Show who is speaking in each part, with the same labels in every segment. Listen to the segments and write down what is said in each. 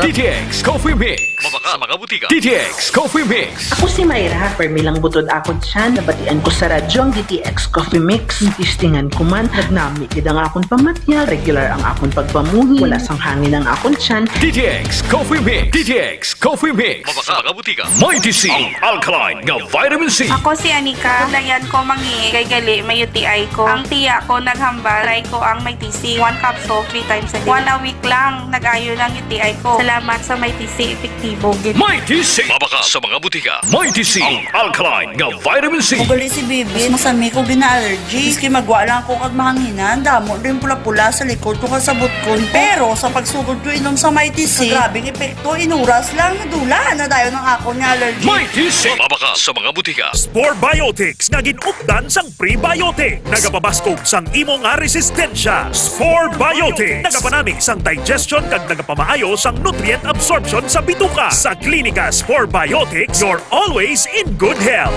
Speaker 1: DTX Coffee Mix.
Speaker 2: Mabaka sa mga butika.
Speaker 1: DTX Coffee Mix.
Speaker 3: Ako si Mayra, permilang butod ako dyan. Nabatian ko sa radyo ang DTX Coffee Mix. Tistingan ko man, nagnami gid ang akong pamatya. Regular ang akong pagpamuhi. Wala sang hangin ang akong tiyan.
Speaker 1: DTX Coffee Mix. DTX Coffee Mix.
Speaker 2: Mabaka sa mga butika.
Speaker 1: Mighty C. Ang alkaline nga vitamin C.
Speaker 4: Ako si Anika. Layan ko mangi kay gali may UTI ko. Ang tiya ko naghambal. Try ko ang may TC. 1 capsule 3 times a day. 1 a week lang. Nag-ayo lang UTI ko. Salamat sa may TC. Epektibo.
Speaker 1: Mighty C.
Speaker 2: Mabaka sa mga butika.
Speaker 1: Mighty C. Ang alkaline nga vitamin C.
Speaker 5: Ugali si Bibi, masami ko gina-allergy. Iski magwa lang ko kag mahanginan, damo din pula-pula sa likod ko kasabot ko. Pero sa pagsugod ko inom sa Mighty C, grabing epekto, inuras lang, nadula na dayo ng ako ni allergy.
Speaker 1: Mighty C.
Speaker 2: Mabaka sa mga butika.
Speaker 6: Spore Biotics nga ginupdan sang prebiotic. Nagapabaskog sang imo nga resistensya. Spore Biotics. Nagapanami sang digestion kag nagapamaayo sang nutrient absorption sa bituka. Sa Klinika Spore Biotics, you're always in good health.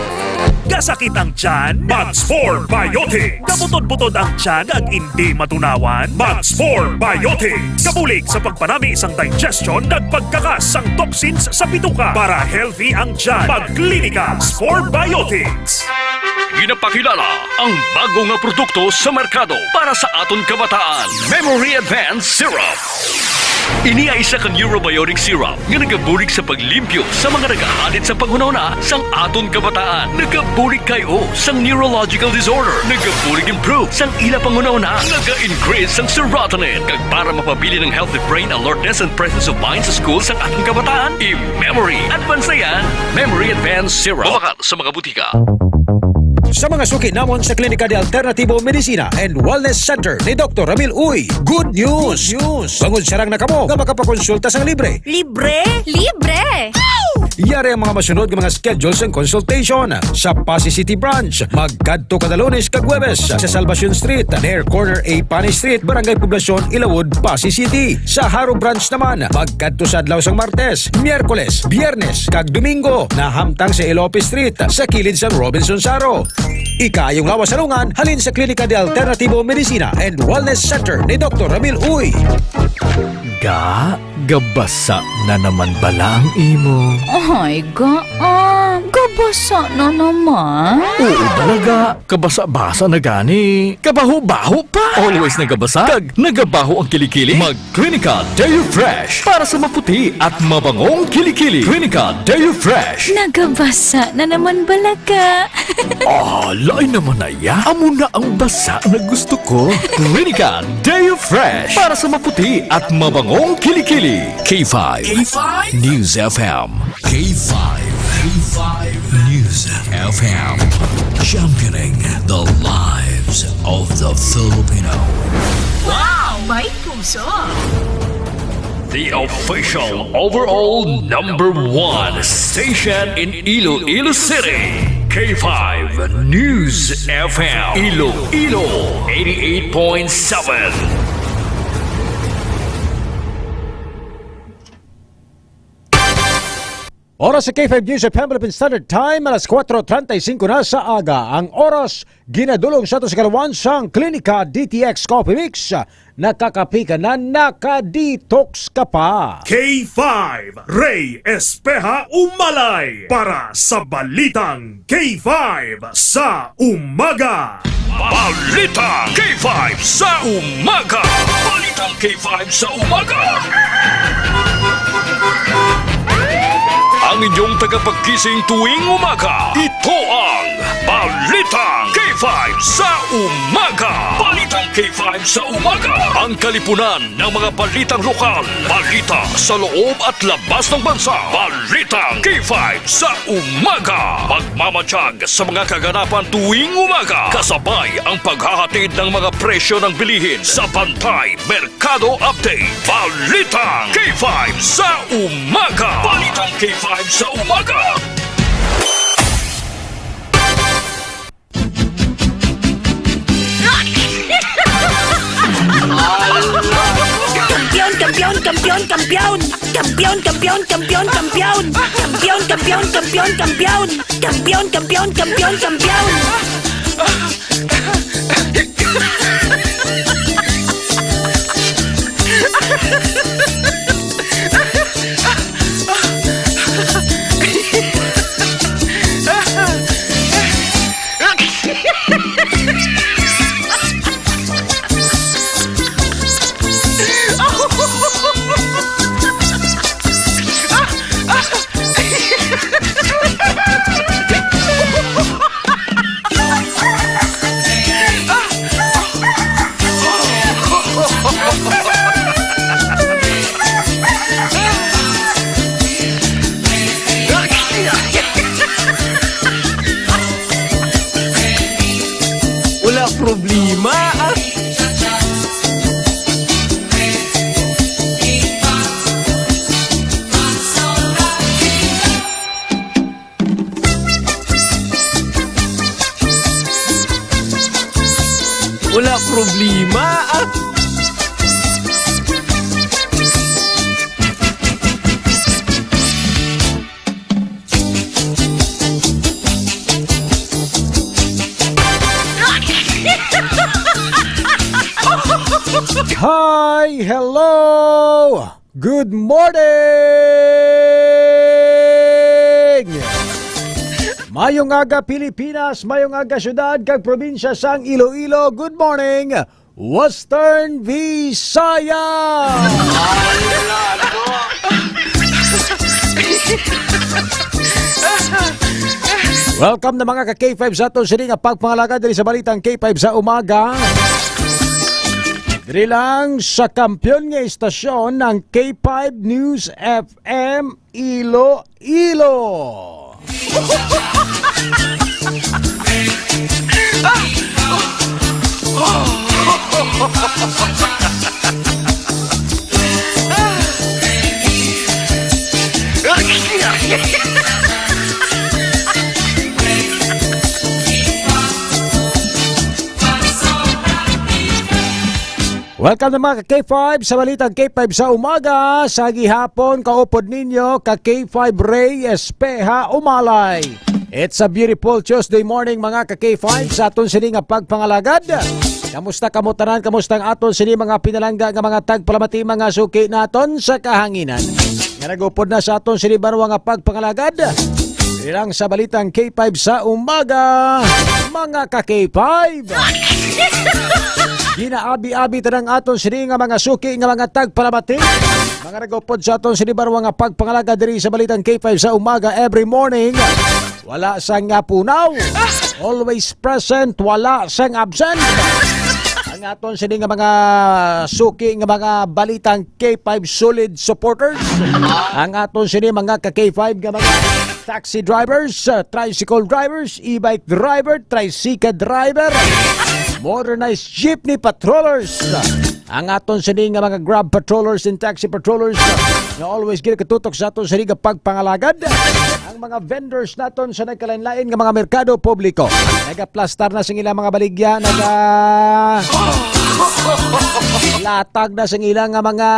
Speaker 6: Gasakit ang tiyan, mag-Spore Biotics. Kabutod-butod ang tiyan ag hindi matunawan, mag-Spore Biotics. Kabulig sa pagpanami sang digestion ag pagkakas sang toxins sa bituka para healthy ang tiyan. Mag-Klinika Spore Biotics.
Speaker 1: Ginapakilala ang bago nga produkto sa merkado para sa aton kabataan. Memory Advanced Syrup. Ini ay isa ka neurobiotic syrup nga nagabulig sa paglimpyo sa mga nagahalit sa panghunahuna sang aton kabataan. Nagabulig kayo sang neurological disorder. Nagabulig improve sang ila panghunahuna. Naga-increase sang serotonin. Kag para mapabili ng healthy brain alertness and presence of mind sa school sang aton kabataan. I-Memory Advanced na yan. Memory Advanced Syrup.
Speaker 2: Mabaka sa mga butika.
Speaker 7: Sa mga suki namon sa Klinika de Alternativo Medicina and Wellness Center ni Dr. Ramil Uy, good news! Bangod sarang nakamo nga makapakonsulta sang libre.
Speaker 5: Libre?
Speaker 8: Libre!
Speaker 7: Yari ang mga masunod ng mga schedules and consultation sa Pasay City Branch. Magkadto kada Lunes kag Huwebes sa Salvacion Street, near corner A Pani Street, Barangay Poblacion, Ilawod, Pasay City. Sa Haro Branch naman, magkadto sa adlaw sang Martes, Miyerkules, Biyernes kag Domingo na hamtang sa Ilope Street sa kilid sang Robinson Saro. Ikayong lawas salungan halin sa Klinika de Alternativo Medicina and Wellness Center ni Dr. Ramil Uy.
Speaker 1: Gabasa na naman bala ang imo.
Speaker 8: Ay, gabasa na naman.
Speaker 1: Oo talaga, kabasa-basa na gani. Kabaho-baho pa. Always nagabasa, kag nagabaho ang kilikili. Mag-Klinika Deo Fresh para sa maputi at mabangong kilikili. Klinika Deo Fresh.
Speaker 8: Nagabasa na naman balaga.
Speaker 1: Lain naman na ya. Amo na ang basa na gusto ko. Klinika Deo Fresh para sa maputi at mabangong kilikili. K5 News FM. K5 News FM. Championing the lives of the Filipino.
Speaker 9: Wow! May puso!
Speaker 1: The official overall #1 station in Iloilo City. K5 News FM. Iloilo 88.7.
Speaker 7: Oras sa K5 News FM Philippine Standard Time, alas 4:35 na sa aga. Ang oras ginadulong sa ito sa kalawan sang Klinika DTX Coffee Mix. Nakakapi ka na, nakadetox ka pa.
Speaker 6: K5 Ray Espeja Umalay para sa Balitang K5 sa Umaga.
Speaker 1: Balitang K5 sa umaga. Balitang K5 sa umaga. Ang inyong tagapagkising tuwing umaga. Ito ang Balitang K5 sa umaga. Balitang K5 sa umaga. Ang kalipunan ng mga balitang lokal. Balita sa loob at labas ng bansa. Balitang K5 sa umaga. Magmamatsyag sa mga kaganapan tuwing umaga. Kasabay ang paghahatid ng mga presyo ng bilihin sa Bantay Merkado Update. Balitang K5 sa umaga. Balitang K5 sa umaga.
Speaker 5: Kampiyon, kampiyon, kampiyon, kampiyon! Kampiyon, kampiyon, kampiyon, kampiyon! Kampiyon, kampiyon, kampiyon, kampiyon! Kampiyon, kampiyon, kampiyon, kampiyon!
Speaker 10: problema.
Speaker 7: Hi! Hello! Good morning! Mayong aga Pilipinas, mayong aga syudad kag probinsya sang Iloilo. Good morning! Western Visaya! Welcome na mga ka-K5 sa aton sini nga pagpangalaga diri sa balitang K5 sa umaga. Diri lang sa kampiyon nga istasyon ng K5 News FM Iloilo. Welcome na mga ka-K5 sa balitang K5 sa umaga. Sa gihapon, kaupod ninyo ka-K5 Ray Espeha Umalay. It's a beautiful Tuesday morning mga ka-K5 sa aton sini nga pagpangalagad. Kamusta kamo tanan? Kamusta ang aton sini mga pinalangga nga mga tagpalamati mga suki naton sa kahanginan? Nga nagupod na sa aton sini banwa nga pagpangalagad. Ilang sa balitang K5 sa umaga, mga ka-K5. Ginaabi-abi tanang aton sini nga mga suki nga mga tagpalamati. Mga nagupod sa aton sini banwa nga pagpangalaga diri sa balitang K5 sa umaga every morning. Wala sang punaw. Always present, wala sang absent. Ang aton sini nga mga suki nga mga balitang K5 solid supporters. Ang aton sini mga ka-K5 nga mga taxi drivers, tricycle drivers, e-bike driver, tricycle driver, modernized jeepney patrollers. Ang aton sini nga mga grab patrollers and taxi patrollers nga always gina katutok sa aton sini nga pagpangalagad. Ang mga vendors naton sa nagkalain-lain nga mga merkado publiko. Nagaplastar na sa ilang mga baligya, latag na sa ilang nga mga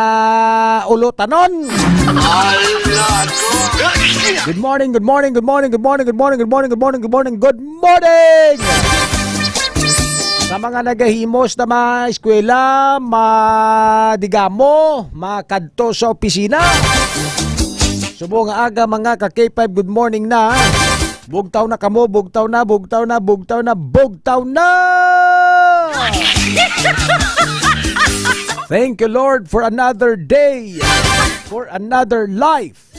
Speaker 7: ulutanon. Good morning, good morning, good morning, good morning, good morning, good morning, good morning, good morning, good morning! Sa mga nagahimos na mga eskwela, madigamo, makadto sa opisina. Subo nga aga mga ka-K5, good morning na. Bugtaw na kamo, bugtaw na, bugtaw na, bugtaw na, bugtaw na! Thank you Lord for another day, for another life.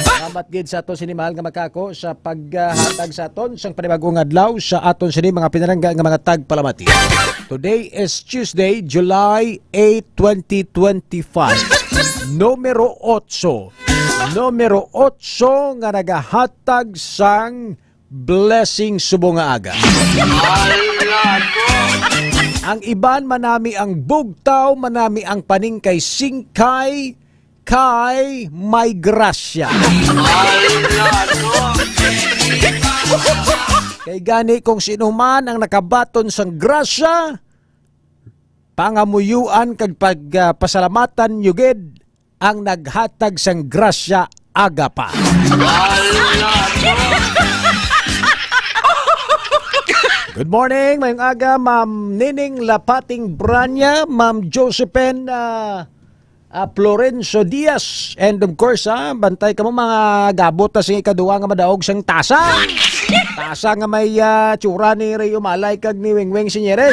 Speaker 7: Salamat gid sa aton sini mahal nga makako sa paghatag sa aton sang panibagong adlaw sa aton sini mga pinalangga nga mga tagpalamati. Today is Tuesday, July 8, 2025. Numero 8. Numero 8 nga nagahatag sang blessing subong nga aga. Ang iban manami ang bugtaw, manami ang paningkay singkay, kay may grasya. Kay gani kung sino man ang nakabaton sang grasya, pangamuyuan kag pagpasalamatan yugid ang naghatag sang grasya aga pa. Good morning, mayong aga, Ma'am Nining Lapating Branya, Ma'am Josephine Florencio Diaz, and of course, bantay ka mo mga gabot na sing ikaduwa nga madaog sang tasa. Tasa nga may tsura ni Ray Umalay kag ni Wengweng Sinyeres.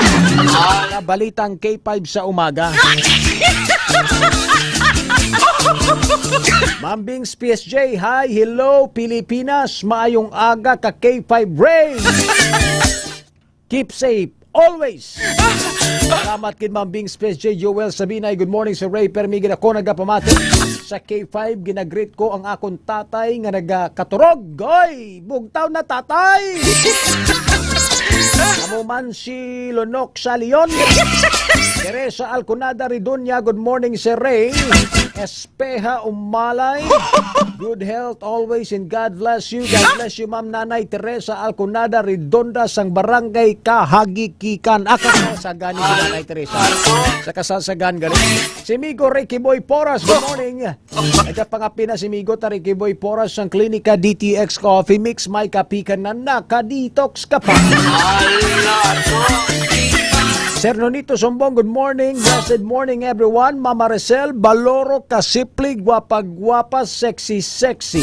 Speaker 7: Balitang K5 sa umaga. Ma'am Bings PSJ, hi, hello Pilipinas, maayong aga ka K5 Ray. Keep safe always. Salamat kid Ma'am Bings PSJ Joel Sabinay. Good morning sa Ray Permigin ako nagapamati sa K5. Ginagreet ko ang akong tatay nga nagakaturog. Goy, bugtaw na tatay. Amo man si Lonok sa Leon. Teresa Alconada Ridonia. Good morning Sir Ray. Espeha Umalay. Good health always and God bless you. God bless you, Ma'am Nanay Teresa Alconada Redonda sang Barangay Kahagikikan. Kasasagan ni Nanay Teresa. Sa kasasagan galing. Si Migo Ricky Boy Poras, good morning. Nagkapangapi na si Migo ta Ricky Boy Poras sang Klinika DTX Coffee Mix. May kapikan na naka-detox ka pa. Sir Nonito Sombong, good morning. Blessed morning everyone. Mama Maricel Baloro, kasipli, gwapa-gwapa, sexy-sexy.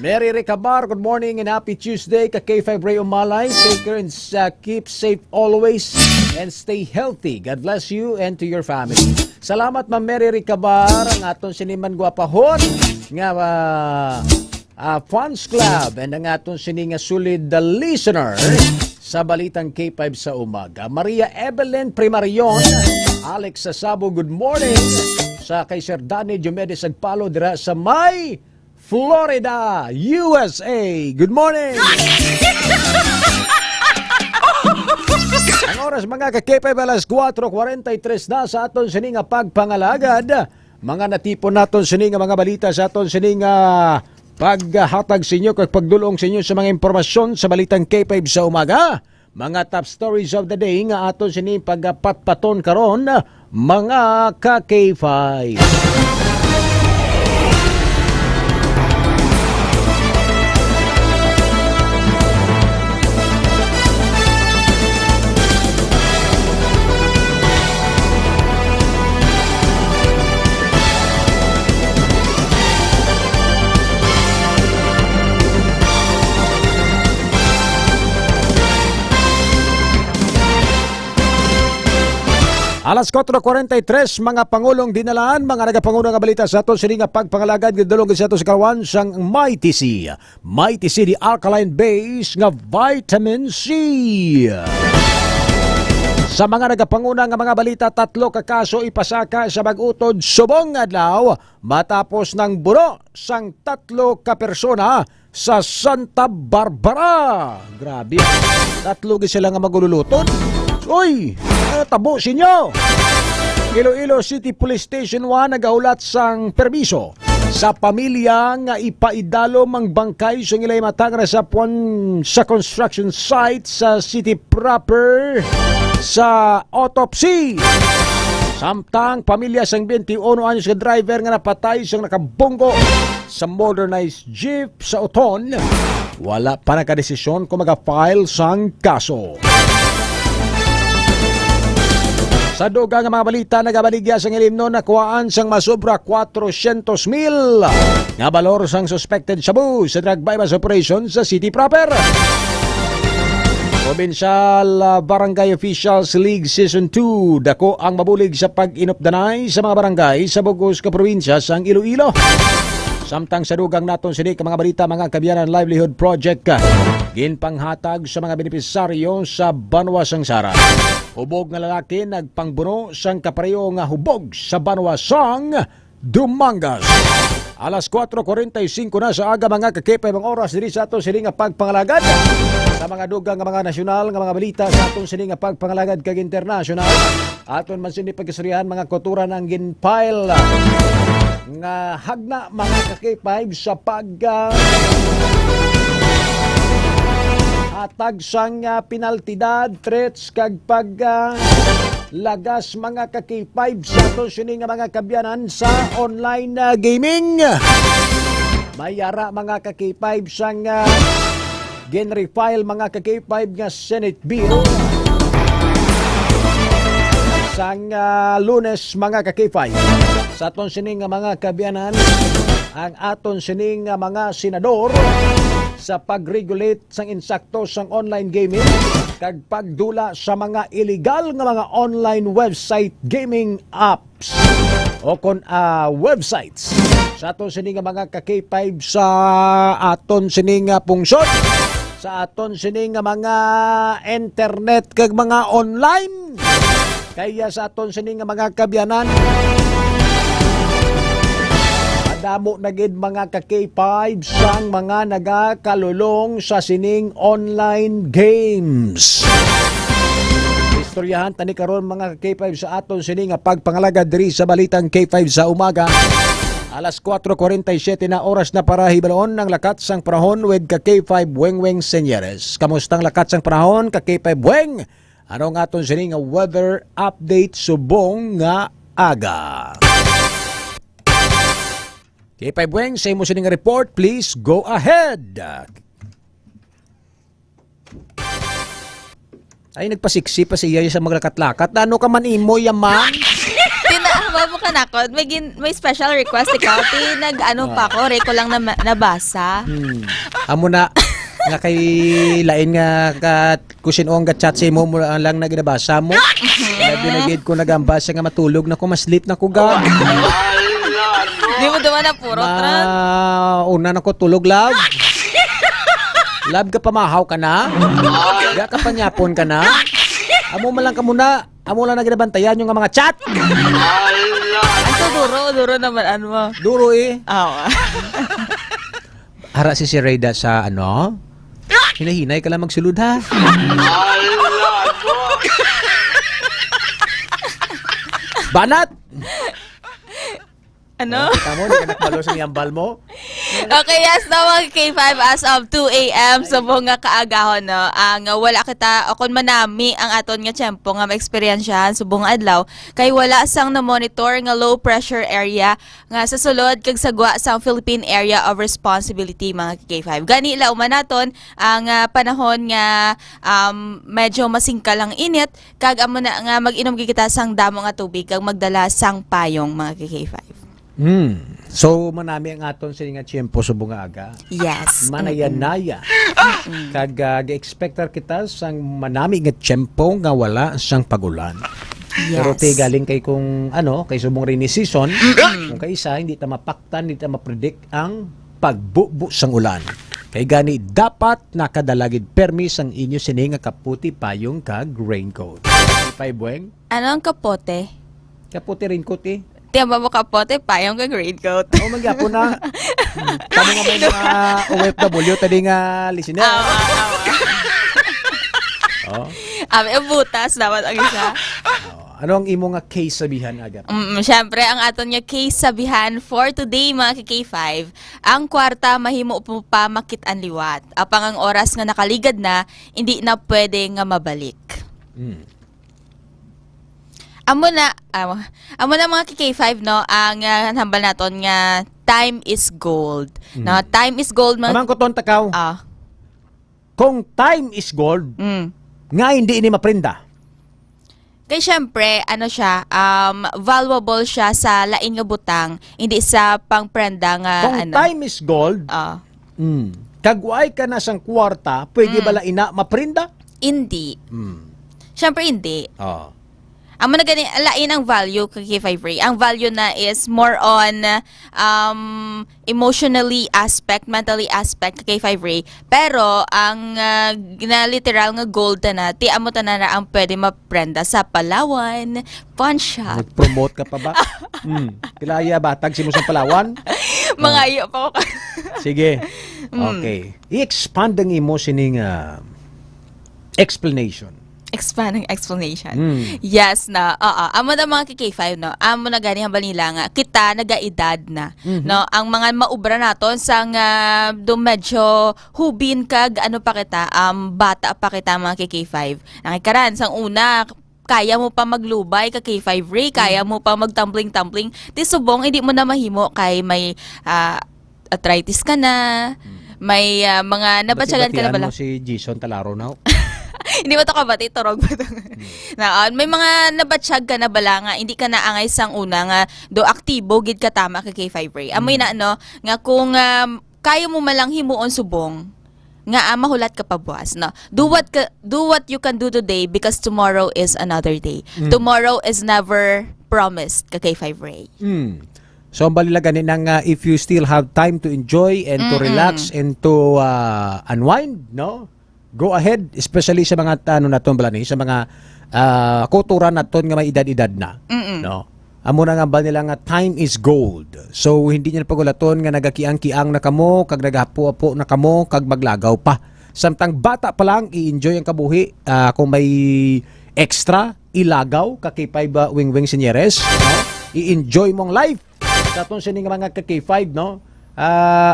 Speaker 7: Mary Recabar, good morning and happy Tuesday. Ka K5 Ray Umalay. Take care and keep safe always and stay healthy. God bless you and to your family. Salamat, Ma'am Mary Recabar. Ang aton siniman gwapahon nga fans club and ang aton sininga sulid the listener sa Balitang K5 sa umaga. Maria Evelyn Primarion, Alex Sasabo, good morning. Sa kay Sir Danny Diomedes Agpalo dira sa May, Florida, USA. Good morning. Ang oras mga ka-K5 alas 4:43 na sa aton sininga pagpangalagad. Mga natipon naton sininga mga balita sa aton sininga paghatag sa inyo kag pagdulong sa inyo sa mga impormasyon sa Balitang K5 sa umaga. Mga top stories of the day nga aton sining pagpatpaton karon mga ka-K5. Alas 4:43, mga Pangulong dinalaan, mga nagapangulo nga balita sa ato sining nga pagpangalagad gidulong sa ato sa kawan sang Mighty C. Mighty C, the alkaline base nga vitamin C. Sa mga nagapanguna nga mga balita, 3 ka kaso ipasaka sa Bagutod subong adlaw matapos ng buno sang 3 ka persona sa Santa Barbara. Grabe. 3 sila nga magululuton. Uy, tabo sinyo. Iloilo City Police Station 1 nagaulat sang permiso sa pamilya nga ipaidalo mang bangkay sa ngilay matang sa sa construction site sa city proper sa autopsy. Samtang pamilya sang 21 anyos nga driver nga napatay sang nakabunggo sa modernized jeep sa Oton, wala pa nakadesisyon kung mag-file sang kaso. Sa dugang nga mga balita, nagabaligya sang ilimno na kuhaan sang masobra 400,000 nga balor sang suspected shabu sa drug bypass operation sa city proper. Provincial Barangay Officials League Season 2, dako ang mabulig sa pag-inupdanay sa mga barangay sa bugos ka probinsya sang Iloilo. Samtang sa dugang naton sini ka mga balita, mga Kabiyanan Livelihood Project ginpanghatag sa mga benepisaryo sa Banwa sang Sara. Hubog nga lalaki nagpangbuno sang kapareho nga hubog sa Banwa sang Dumangas. Alas 4:45 na sa aga mga kakipay mga oras diri sa aton sini nga pagpangalagad sa mga dugang nga mga nasyonal nga mga balita sa aton sini nga pagpangalagad kag international. Aton man sini pagkasurihan mga kultura ng ginpile nga hagna mga kakipay sa hatag sang penaltidad, threats kag lagas mga ka-K5 sa aton sini nga mga kabyanan sa online gaming. Mayara mga ka-K5 sang gen-refile mga ka-K5 nga Senate Bill sang Lunes mga ka-K5. Sa aton sini nga mga kabyanan, ang aton sini nga mga senador sa pag-regulate sang insakto sang online gaming kag pagdula sa mga illegal nga mga online website gaming apps o kon websites. Sa aton sini nga mga ka-K5 sa aton sini nga pungsod, sa aton sini nga mga internet kag mga online. Kaya sa aton sini nga mga kabyanan, damo na gid mga ka-K5 sang mga nagakalulong sa sining online games. istoryahan tani karon mga K5 sa aton sini nga pagpangalagad diri sa balitang K5 sa umaga. Alas 4:47 na oras na para hibalon ng lakat sang panahon with ka K5 Weng Senyeres. Kamustang lakat sang panahon ka K5 Weng? Ano nga aton sini nga weather update subong nga aga. K5 Weng, sa imo sini nga report, please go ahead. Ay, nagpasiksi pa siya sa maglakat-lakat. Ano ka man imo, yaman?
Speaker 8: Tinaama mo ka na ko. May special request ikaw. Nag-ano pa ko. Reko lang na nabasa.
Speaker 7: Amo na nga kay lain nga kusin o nga chat sa imo mo lang na ginabasa mo. Binagid ko nagambasa nga matulog na ko, masleep na ko ga.
Speaker 8: Di mo duman na puro tran.
Speaker 7: Una na ko tulog, love. Love ka pamahaw ka na? Ga ka panyapon ka na? Amo man lang ka muna. Amo lang na ginabantayan yung mga chat.
Speaker 8: Ang duro naman ano mo.
Speaker 7: Duro eh.
Speaker 8: Oo.
Speaker 7: Ara si Rayda sa ano? Hinahinay ka lang magsulod ha. Banat!
Speaker 8: Ano?
Speaker 7: Kita mo, di ka nakbalo sa iyambal mo.
Speaker 8: Okay, yes na mga K5 as of 2 a.m. sa buong nga kaagahon, no? Ang wala kita, akon manami ang aton nga tiyempo nga maeksperiensyahan sa buong adlaw, kay wala sang na-monitor nga low pressure area nga sa sulod kag sagwa sang Philippine Area of Responsibility mga K5. Gani ila umanaton ang panahon nga medyo masingkal ang init, kag amo na nga mag-inom kita sang damo nga tubig kag magdala sang payong mga K5.
Speaker 7: So, manami ang aton sa nga tiyempo sa bunga aga.
Speaker 8: Yes.
Speaker 7: Manayanaya. Kag ga-expectar kita sang manami nga tiyempo nga wala sang pagulan.
Speaker 8: Yes.
Speaker 7: Pero galing kay kung kay subong rainy season, kung kaysa hindi ta mapaktan, hindi ta mapredict ang pagbubo sang ulan. Kay gani dapat nakadalagid permis ang inyo sini nga kaputi payong kag raincoat. Ipay bueng?
Speaker 8: Ano ang kapote?
Speaker 7: Kaputi raincoat eh.
Speaker 8: Tiyan ba mo kapote? Payong kag raincoat.
Speaker 7: Oo, magyapon na. Kamo nga may mga OFW, tadi nga listener. Oh.
Speaker 8: Butas dapat ang isa.
Speaker 7: Ano ang imo nga case sabihan agad?
Speaker 8: Siyempre, ang aton nga case sabihan for today mga K5, ang kwarta mahimo po pa makit-an liwat. Apang ang oras nga nakaligad na, hindi na pwede nga mabalik. Amo na mga K5 no, ang hambal naton nga time is gold. No, time is gold
Speaker 7: Amang ko ton takaw. Kung time is gold, nga hindi ini maprinda.
Speaker 8: Kaya syempre, siya, valuable siya sa lain nga butang, hindi sa pangprenda nga
Speaker 7: Kung time is gold, kagway ka na sang kwarta, pwede bala ina maprinda?
Speaker 8: Hindi. Syempre hindi. Amo na gani lain ang value kay K5 Ray. Ang value na is more on emotionally aspect, mentally aspect kay K5 Ray. Pero ang na literal nga gold na ti amo tanan na ang pwede maprenda sa Palawan, pawn shop.
Speaker 7: Nag-promote ka pa ba? Kilaya batag si mo sa Palawan?
Speaker 8: Mga iyo pa ko.
Speaker 7: Sige. Okay. I-expand ang imo sining explanation.
Speaker 8: Expanding explanation. Yes na. Amo na mga K5 no. Amo na gani hambal nila nga kita nagaedad na. No, ang mga maubra naton sang do medyo hubin kag pa kita bata pa kita mga K5. Nakikaran sang una kaya mo pa maglubay ka K5 Ray, kaya mo pa magtumbling-tumbling. Ti subong hindi mo na mahimo kay may arthritis ka na. May mga nabatsagan ka na bala.
Speaker 7: Mo si Jason Talaro now.
Speaker 8: Hindi mo to kabati, turog ba ito? May mga nabatsyag ka na bala nga, hindi ka naangay sang una nga do aktibo, gid ka tama ka K5 Ray. Amoy na nga kung kaya mo malang himuon subong, nga mahulat ka pa buwas, no? Do what you can do today because tomorrow is another day. Tomorrow is never promised ka K5 Ray.
Speaker 7: So, ang balila ganin nga if you still have time to enjoy and to relax and to unwind, no? Go ahead, especially sa mga naton balani, sa mga kultura naton nga may edad-edad na, no? Amo na nga ba nila nga time is gold. So hindi niya pagulaton nga nagakiang-kiang na kamo, kag nagahapo-apo na kamo, kag maglagaw pa. Samtang bata pa lang i-enjoy ang kabuhi kung may extra, ilagaw, ka K5 Wing Sinyeres, no? I-enjoy mong life. Sa itong sining mga ka K5, no?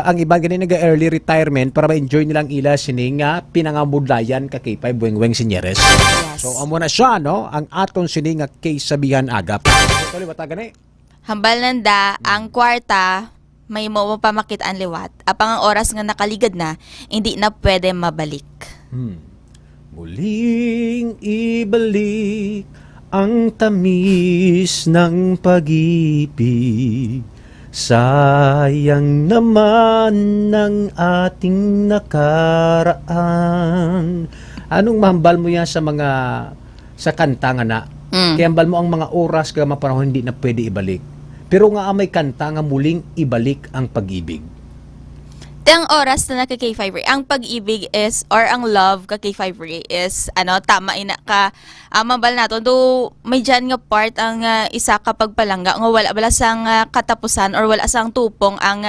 Speaker 7: Ang iba ganin nag-early retirement para ma-enjoy nilang ila sining pinangamudlayan ka K5 Wing Sinyeres.
Speaker 8: Yes.
Speaker 7: So, amo na siya, no? Ang aton sining K-sabihan agap. Tuloy, bata gani?
Speaker 8: Hambal nanda, ang kwarta, may mo pamakit ang liwat. Apang ang oras nga nakaligad na, hindi na pwede mabalik.
Speaker 7: Muling ibalik ang tamis ng pag-ibig. Sayang naman ng ating nakaraan. Anong mahambal mo yan sa kanta nga na? Kaya hambal mo ang mga oras ka mapanahon hindi na pwede ibalik. Pero nga may kanta nga muling ibalik ang pag-ibig.
Speaker 8: Ang oras na naka K5 Ray, ang pag-ibig is, or ang love ka K5 Ray is, tama ina ka, mabal nato, do may dyan nga part ang isa ka pagpalangga, nga wala sang katapusan or wala sang tupong ang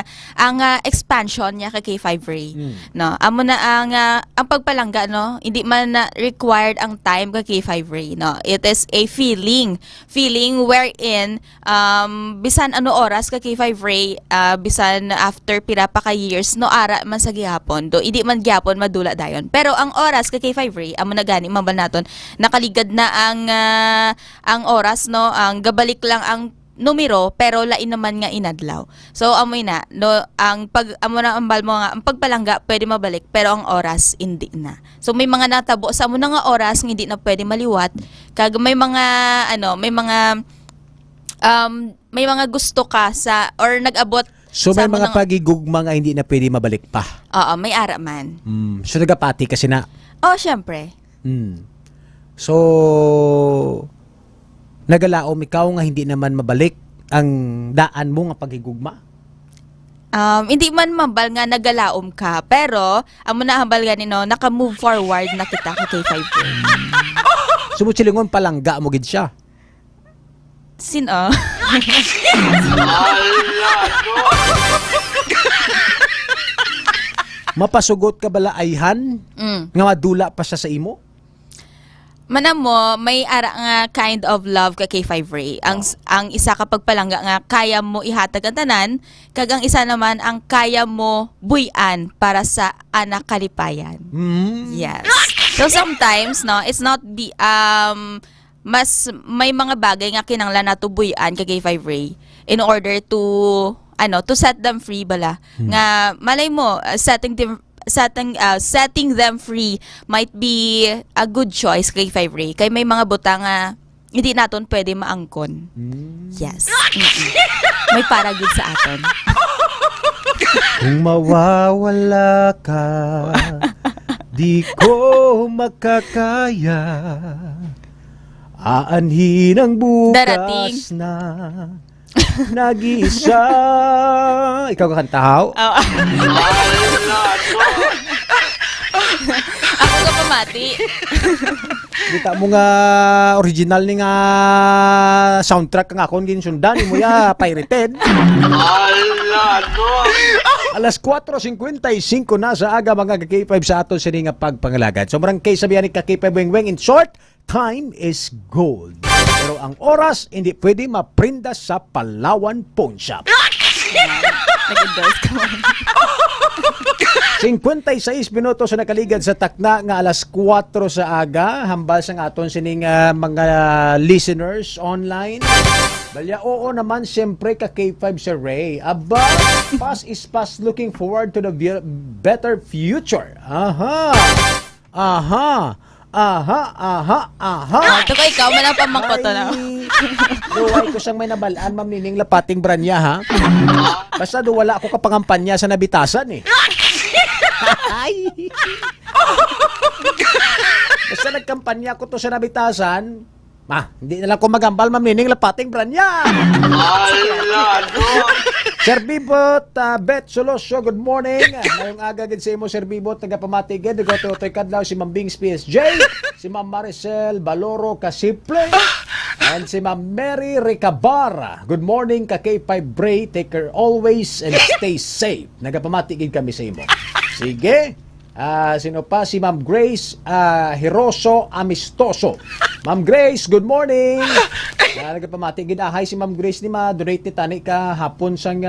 Speaker 8: expansion niya ka K5 Ray. No, amo na ang pagpalangga, no, hindi man required ang time ka K5 Ray, no. It is a feeling wherein bisan ano oras ka K5 Ray, bisan after pira pa ka years, no, ara man sa gihapon, do hindi man gihapon madula dayon. Pero ang oras ka K5 Ray, amo na gani mabal naton, nakaligad na ang oras, no, ang gabalik lang ang numero pero lain naman nga inadlaw. So amoy na, no, ang amo na ambal mo nga ang pagpalangga pwede mabalik pero ang oras hindi na. So may mga natabo sa amo na nga oras nga hindi na pwede maliwat, kag may mga may mga gusto ka sa or nag-abot.
Speaker 7: So may mga pagigugma nga hindi na pwede mabalik pa.
Speaker 8: Oo, may ara man.
Speaker 7: So nagapati kasi na.
Speaker 8: Oh, syempre.
Speaker 7: So nagalaom ikaw nga hindi naman mabalik ang daan mo nga pagigugma.
Speaker 8: Hindi man mambal nga nagalaom ka, pero amo na hambal gani, no, naka-move forward na kita kay K5.
Speaker 7: Sumutsilingon palangga mo gid siya.
Speaker 8: Sino?
Speaker 7: Mapasugot ka bala ayhan nga madula pa siya sa imo?
Speaker 8: Manam mo, may ara nga kind of love ka K5 Ray. Ang isa kapag palangga nga kaya mo ihatag ang tanan, kag ang isa naman ang kaya mo buyan para sa anak kalipayan. Yes. So sometimes, no, it's not the mas may mga bagay nga kinanglan na tubuyan kay K5 Ray in order to to set them free bala. Nga malay mo setting them free might be a good choice kay K5 Ray. Kay may mga butang nga hindi naton pwede maangkon. Yes. May para good sa aton.
Speaker 7: Kung mawawala ka, di ko makakaya. Aanhin ang bukas
Speaker 8: Darating.
Speaker 7: na nag-iisa. Ikaw kakantahaw?
Speaker 8: Oh. Ako ka pamati.
Speaker 7: Kita mo nga original ni nga soundtrack nga akong ginsundan mo ya pirated. Alas 4:55 na sa aga mga K5 sa aton sini nga pagpangalagad. Sobrang kay sabihan ni K5 Weng. In short, time is gold. Pero ang oras hindi pwede maprinda sa Palawan Pawn Shop.
Speaker 8: Nag-endorse ka man.
Speaker 7: 56 minutos sa nakaligad sa takna nga alas 4 sa aga. Hambal sa aton sining mga listeners online. Balya, oo naman, siyempre ka K5 sa Ray. Aba, past is past, looking forward to the better future. Aha.
Speaker 8: Ito ko ikaw man ang pamangkoto na.
Speaker 7: Duway ko siyang may nabalaan, Ma'am Nining Lapating Branya, ha? Basta wala ako kapangampanya sa nabitasan, eh. Ay! Basta nagkampanya ko to sa nabitasan, hindi na lang ko magambal, Ma'am Nining Lapating Branya. Sir Bibot, Bet Solosyo, good morning. Ngayong aga gid sa imo, Sir Bibot, tagapamatigid. Dugotoy kadlaw si Ma'am Bings PSJ, si Ma'am Maricel Baloro Kasiple, and si Ma'am Mary Ricabara. Good morning ka K5 Bray. Take care always and stay safe. Nagapamatigid kami sa imo. Sige. Sino pa? Si Ma'am Grace Hiroso Amistoso. Ma'am Grace, good morning. Nagpamati ginahay si Ma'am Grace ni ma-donate ni tani ka hapon sang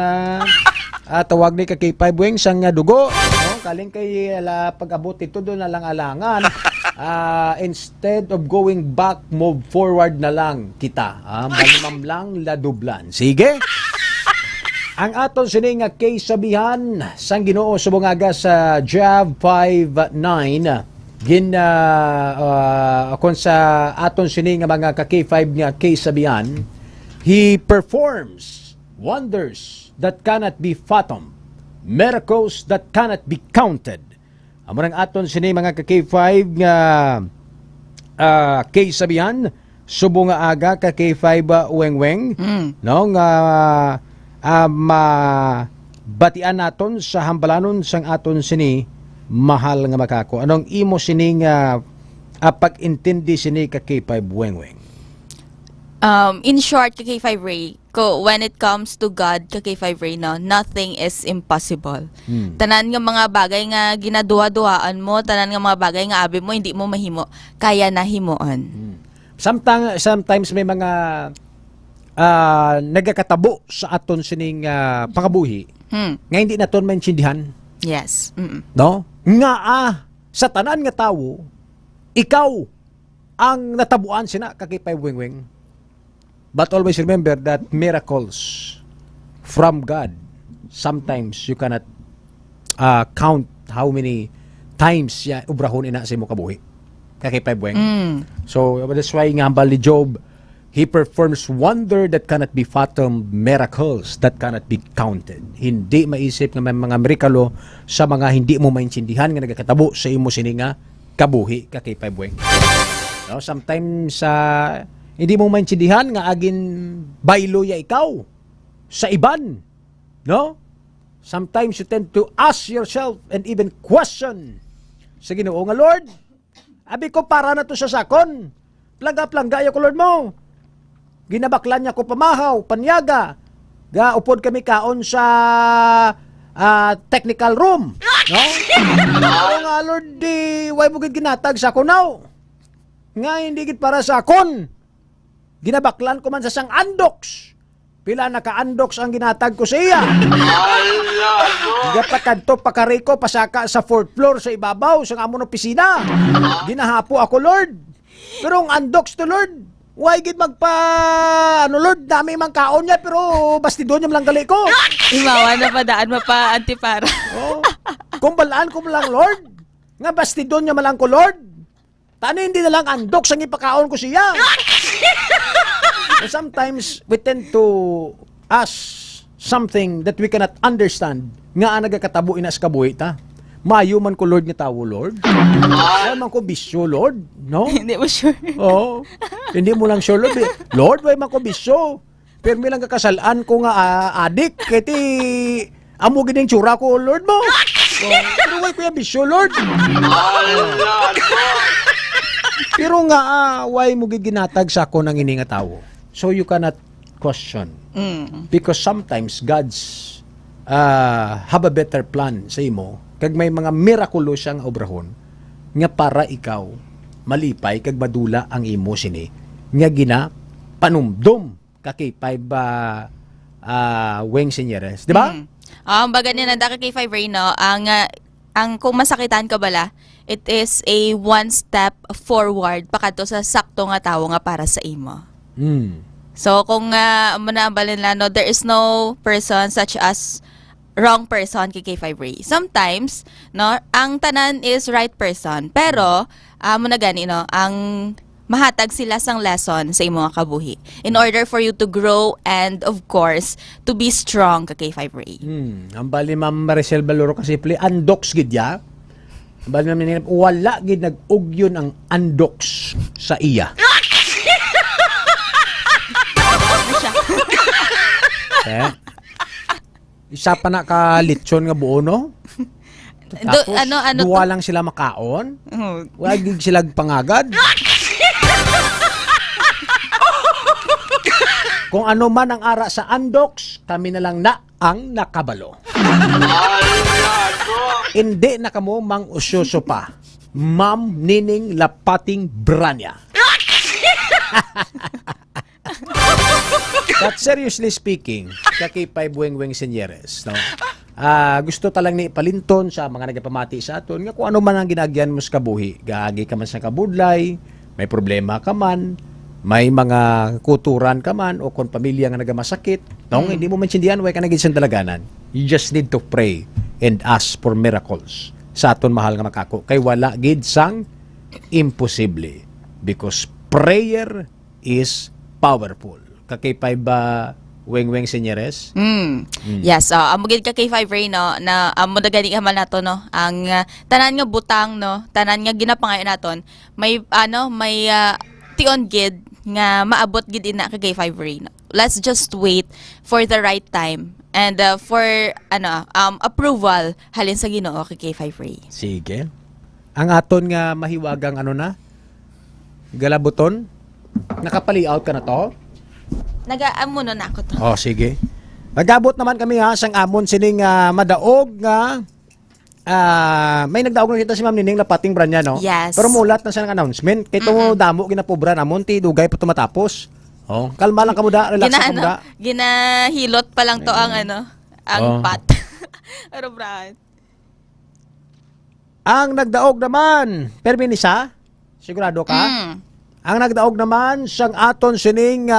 Speaker 7: tawag ni ka kay 5 wing sang dugo. No? Kaling kay pag-abot ito doon na lang alangan. Instead of going back, move forward na lang kita. Malimam lang ladublan. Sige. Ang aton sini nga case sabihan sang Ginoo sa bungaga sa Job 5:9 kung sa aton sini nga mga ka-K5 nga case sabihan, He performs wonders that cannot be fathomed, miracles that cannot be counted. Amo nang aton sini mga ka-K5 nga case sabihan subong nga aga ka-K5 weng-weng no nga batian naton sa hambalanon sang aton sini mahal nga makako. Anong imo sini nga pag-intindi sini ka K5 weng-weng?
Speaker 8: In short, K5 Ray, when it comes to God, K5 Ray, no, nothing is impossible. Tanan nga mga bagay nga ginaduwa-duwaan mo, tanan nga mga bagay nga abi mo, hindi mo mahimo, kaya na himoon.
Speaker 7: Sometimes may mga nagakatabo sa aton sining pangabuhi nga hindi naton maintindihan.
Speaker 8: Yes.
Speaker 7: No? Nga sa tanan nga tawo, ikaw ang natabuan sina kakipay weng-weng. But always remember that miracles from God, sometimes you cannot count how many times ya ubrahon ina sa imo kabuhi. Kakipay weng. So that's why nga hambal ni Job, He performs wonder that cannot be fathomed, miracles that cannot be counted. Hindi maisip nga may mga miraclo sa mga hindi mo maintindihan nga nagakatabo sa imo sini nga kabuhi kakipay buweng. No, sometimes hindi mo maintindihan nga agin baylo ya ikaw sa iban. No? Sometimes you tend to ask yourself and even question sa Ginoo nga Lord, abi ko para na to sa sakon. Plangga-plangga ya ko Lord mo. Ginabaklan niya ko pamahaw, panyaga. Upod kami kaon sa technical room. No? Oo nga, Lord, why mo ginatag sa kunaw? Nga, hindi gid para sa akon. Ginabaklan ko man sa sang andoks. Pila naka-andoks ang ginatag ko sa iya. Gapakadto pakariko pasaka sa 4th floor sa ibabaw sa amon opisina. Ginahapo ako, Lord. Pero ang andoks to, Lord, why gid Lord, dami mang kaon niya pero bastidon niya lang gali ko.
Speaker 8: Imawa na padaan mapa antipara.
Speaker 7: Oh. Kung balaan ko lang Lord, nga bastidon niya malang ko Lord. Tano hindi na lang andok sang ipakaon ko siya. And sometimes we tend to ask something that we cannot understand nga nagakatabo ina sa kabuhi ta. Mayo man ko Lord nga tawo Lord. Wala man ko bisyo Lord, no?
Speaker 8: Hindi mo sure.
Speaker 7: Oo. Hindi mo lang sure Lord. Lord, wala man ko bisyo. Pero may lang kakasalaan ko nga adik. Kaya amo gining tsura ko Lord mo. Pero wala ko yung bisyo Lord. Pero nga why mo ginatag sa ako ng ini nga tawo? So you cannot question. Because sometimes God's have a better plan sa imo. Kag may mga mirakulo siyang obrahon nga para ikaw malipay kag madula ang imo sini nga gina panumdum kaki 5 weng senyeres, di ba?
Speaker 8: Baga niya na kay 5 Ray, no, ang kung masakitan ka bala, it is a one step forward pakadto sa sakto nga tawo nga para sa imo. So kung manabalin lang, no, there is no person such as wrong person kay K5 Ray. Sometimes, no, ang tanan is right person. Pero, muna gani, no, ang mahatag sila sang lesson sa imong kabuhi. In order for you to grow and, of course, to be strong kay K5 Ray.
Speaker 7: Ang bali Ma'am Maricel Baloro kasi andoks gid ya. Ang bali Ma'am wala gid nag-ugyon ang andoks sa iya. Isa pa na ka lechon nga buo, no? Tapos, duwa lang sila makaon. Wag sila pangagad. Kung ano man ang ara sa andoks, kami na lang na ang nakabalo. Hindi na kamo mang usyoso pa. Ma'am Nining Lapating Branya. But seriously speaking, kakipay Bueng-Weng Senyeres, no? Gusto talang ni palinton sa mga nagapamati sa aton nga kung ano man ang ginagyan mo sa kabuhi. Gaagi ka man sa kabudlay, may problema ka man, may mga kuturan ka man, o kung pamilya nga nagamasakit, no? Hindi mo maintindihan, way ka naging sandalaganan. You just need to pray and ask for miracles sa aton mahal nga makako. Kay wala gid sang imposible. Because prayer is powerful. Kakipay ba Weng-Weng Senyeres?
Speaker 8: Yes, amo gid ka K5 Ray no na amo na gani hamal nato no ang tanan nga butang no, tanan nga ginapangayo naton may tion gid nga maabot gid ina ka K5 Ray no. Let's just wait for the right time and for approval halin sa Ginoo ka K5 Ray.
Speaker 7: Sige. Ang aton nga mahiwagang galabuton, nakapali-out ka na to?
Speaker 8: Nagaamo na ako to.
Speaker 7: Oh, sige. Magabot naman kami sang amon sining madaog nga may nagdaog na kita si Ma'am Nining Lapating Branya, no?
Speaker 8: Yes.
Speaker 7: Pero mulat na siya ng announcement. Kaya damo ginapobra namon ti dugay pa tumatapos. Oh, kalma lang kamo da, relax lang da.
Speaker 8: Ginahilot pa lang to ang
Speaker 7: Oh.
Speaker 8: pot. Pero brad.
Speaker 7: Ang nagdaog naman, perminisa? Sigurado ka? Ang nagdaog naman sang aton sining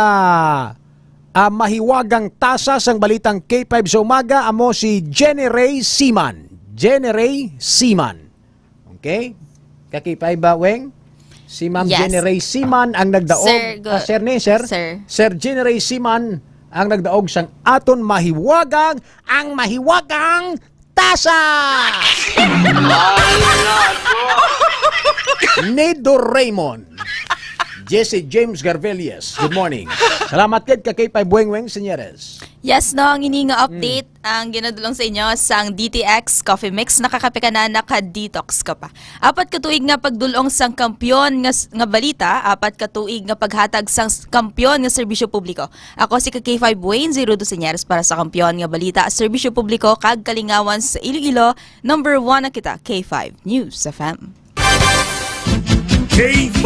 Speaker 7: mahiwagang tasa sang balitang K5 sa umaga amo si Jenny Ray Seaman. Jenny Ray Seaman. Okay? Kakipay ba, Weng? Si Ma'am
Speaker 8: Yes.
Speaker 7: Jenny Ray Seaman ang nagdaog.
Speaker 8: Sir,
Speaker 7: Sir ni, sir?
Speaker 8: Sir.
Speaker 7: Sir Jenny Ray Seaman ang nagdaog sang aton mahiwagang tasa! Nido Raymond. Jesse James Garvelias. Good morning. Salamat kid kay Bueng-Weng Senyeres.
Speaker 8: Yes, no, ang ini nga update ang ginadulong sa inyo sang DTX Coffee Mix. Nakakape ka na, naka-detox ka pa. Apat katuig nga pagdulong sang kampyon nga balita, apat katuig nga paghatag sang kampyon nga serbisyo publiko. Ako si K5 Wayne, 02 Senyeres para sa kampyon nga balita, serbisyo publiko, kag kalingawan sa Iloilo. Number 1 na kita, K5 News FM.
Speaker 6: K5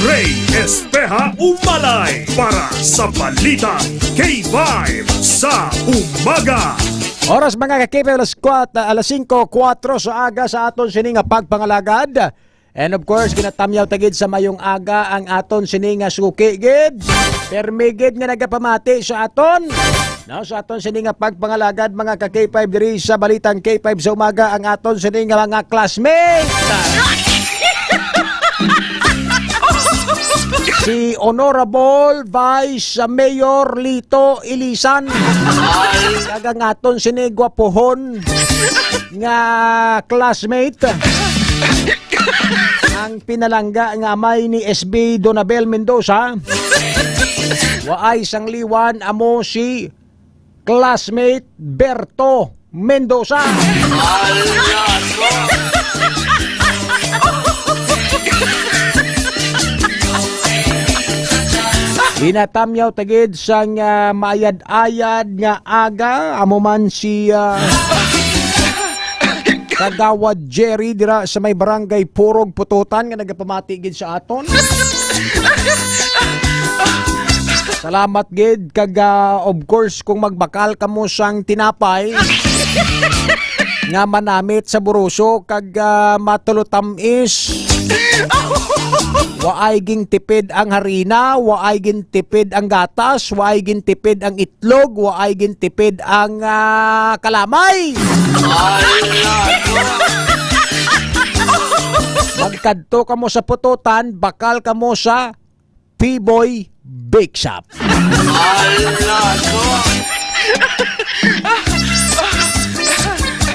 Speaker 6: Ray Espeja Umalay para sa balita K5 sa umaga.
Speaker 7: Oras mga kakipe, alas 5:04 sa aga sa aton sining nga pagpangalagad. And of course, ginatamyaw tagid sa mayong aga ang aton sining nga suki gid. Permigid nga nagapamati sa aton. Now, sa aton sining nga pagpangalagad mga ka-K5 diri sa balitang K5 sa umaga ang aton sining nga mga classmates. Si Honorable Vice Mayor Lito Ilisan. Kagang aton sinigwapohon nga classmate. Ang pinalangga nga amay ni SB Donabel Mendoza. Waay sang liwan amo si classmate Berto Mendoza. Inatamyaw tagid sang maayad-ayad nga aga amo man si Kagawad Jerry dira sa may barangay Purog Pututan nga nagapamati gid sa aton. Salamat gid kag of course kung magbakal kamo sang tinapay nga manamit sa buruso kag matulutamis. Waay ging tipid ang harina, waay ging tipid ang gatas, waay ging tipid ang itlog, waay ging tipid ang kalamay. Magkadto kamo sa pututan, bakal kamo sa P-Boy Bake Shop.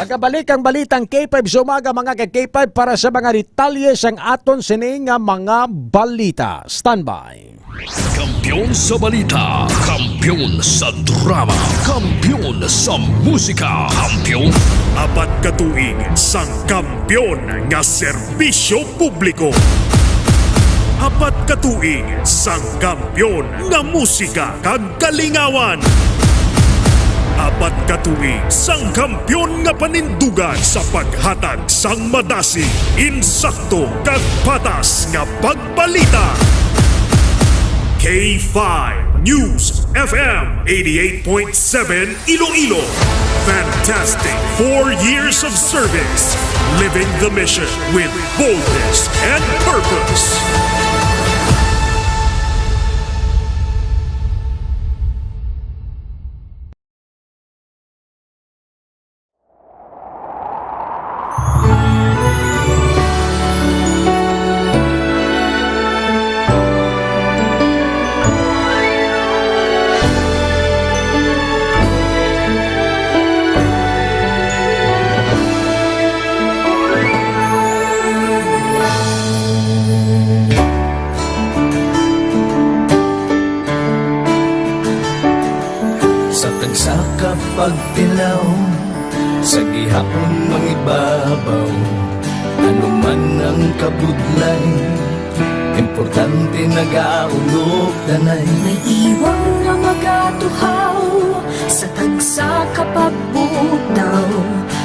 Speaker 7: Magkabalik ang balitang K5 sa umaga mga ka-K5 para sa mga detalye sang aton sining mga balita. Standby.
Speaker 1: Kampiyon sa balita, kampiyon sa drama, kampiyon sa musika, kampiyon.
Speaker 6: Apat katuig sang kampyon nga serbisyo publiko. Apat katuig sang kampyon nga musika kag kalingawan. Apat pagkatuig sang kampyon nga panindugan sa paghatag sang madasi, insakto kag patas nga pagbalita. K5 News FM 88.7 Iloilo. Fantastic 4 years of service, living the mission with boldness and purpose.
Speaker 10: Sa tagsa pagtilaw, sa gihapon mangibabaw, ano man ang kabudlay, importante nagaulog danay.
Speaker 9: May iwang nga magatuhaw sa tagsa kapag butaw,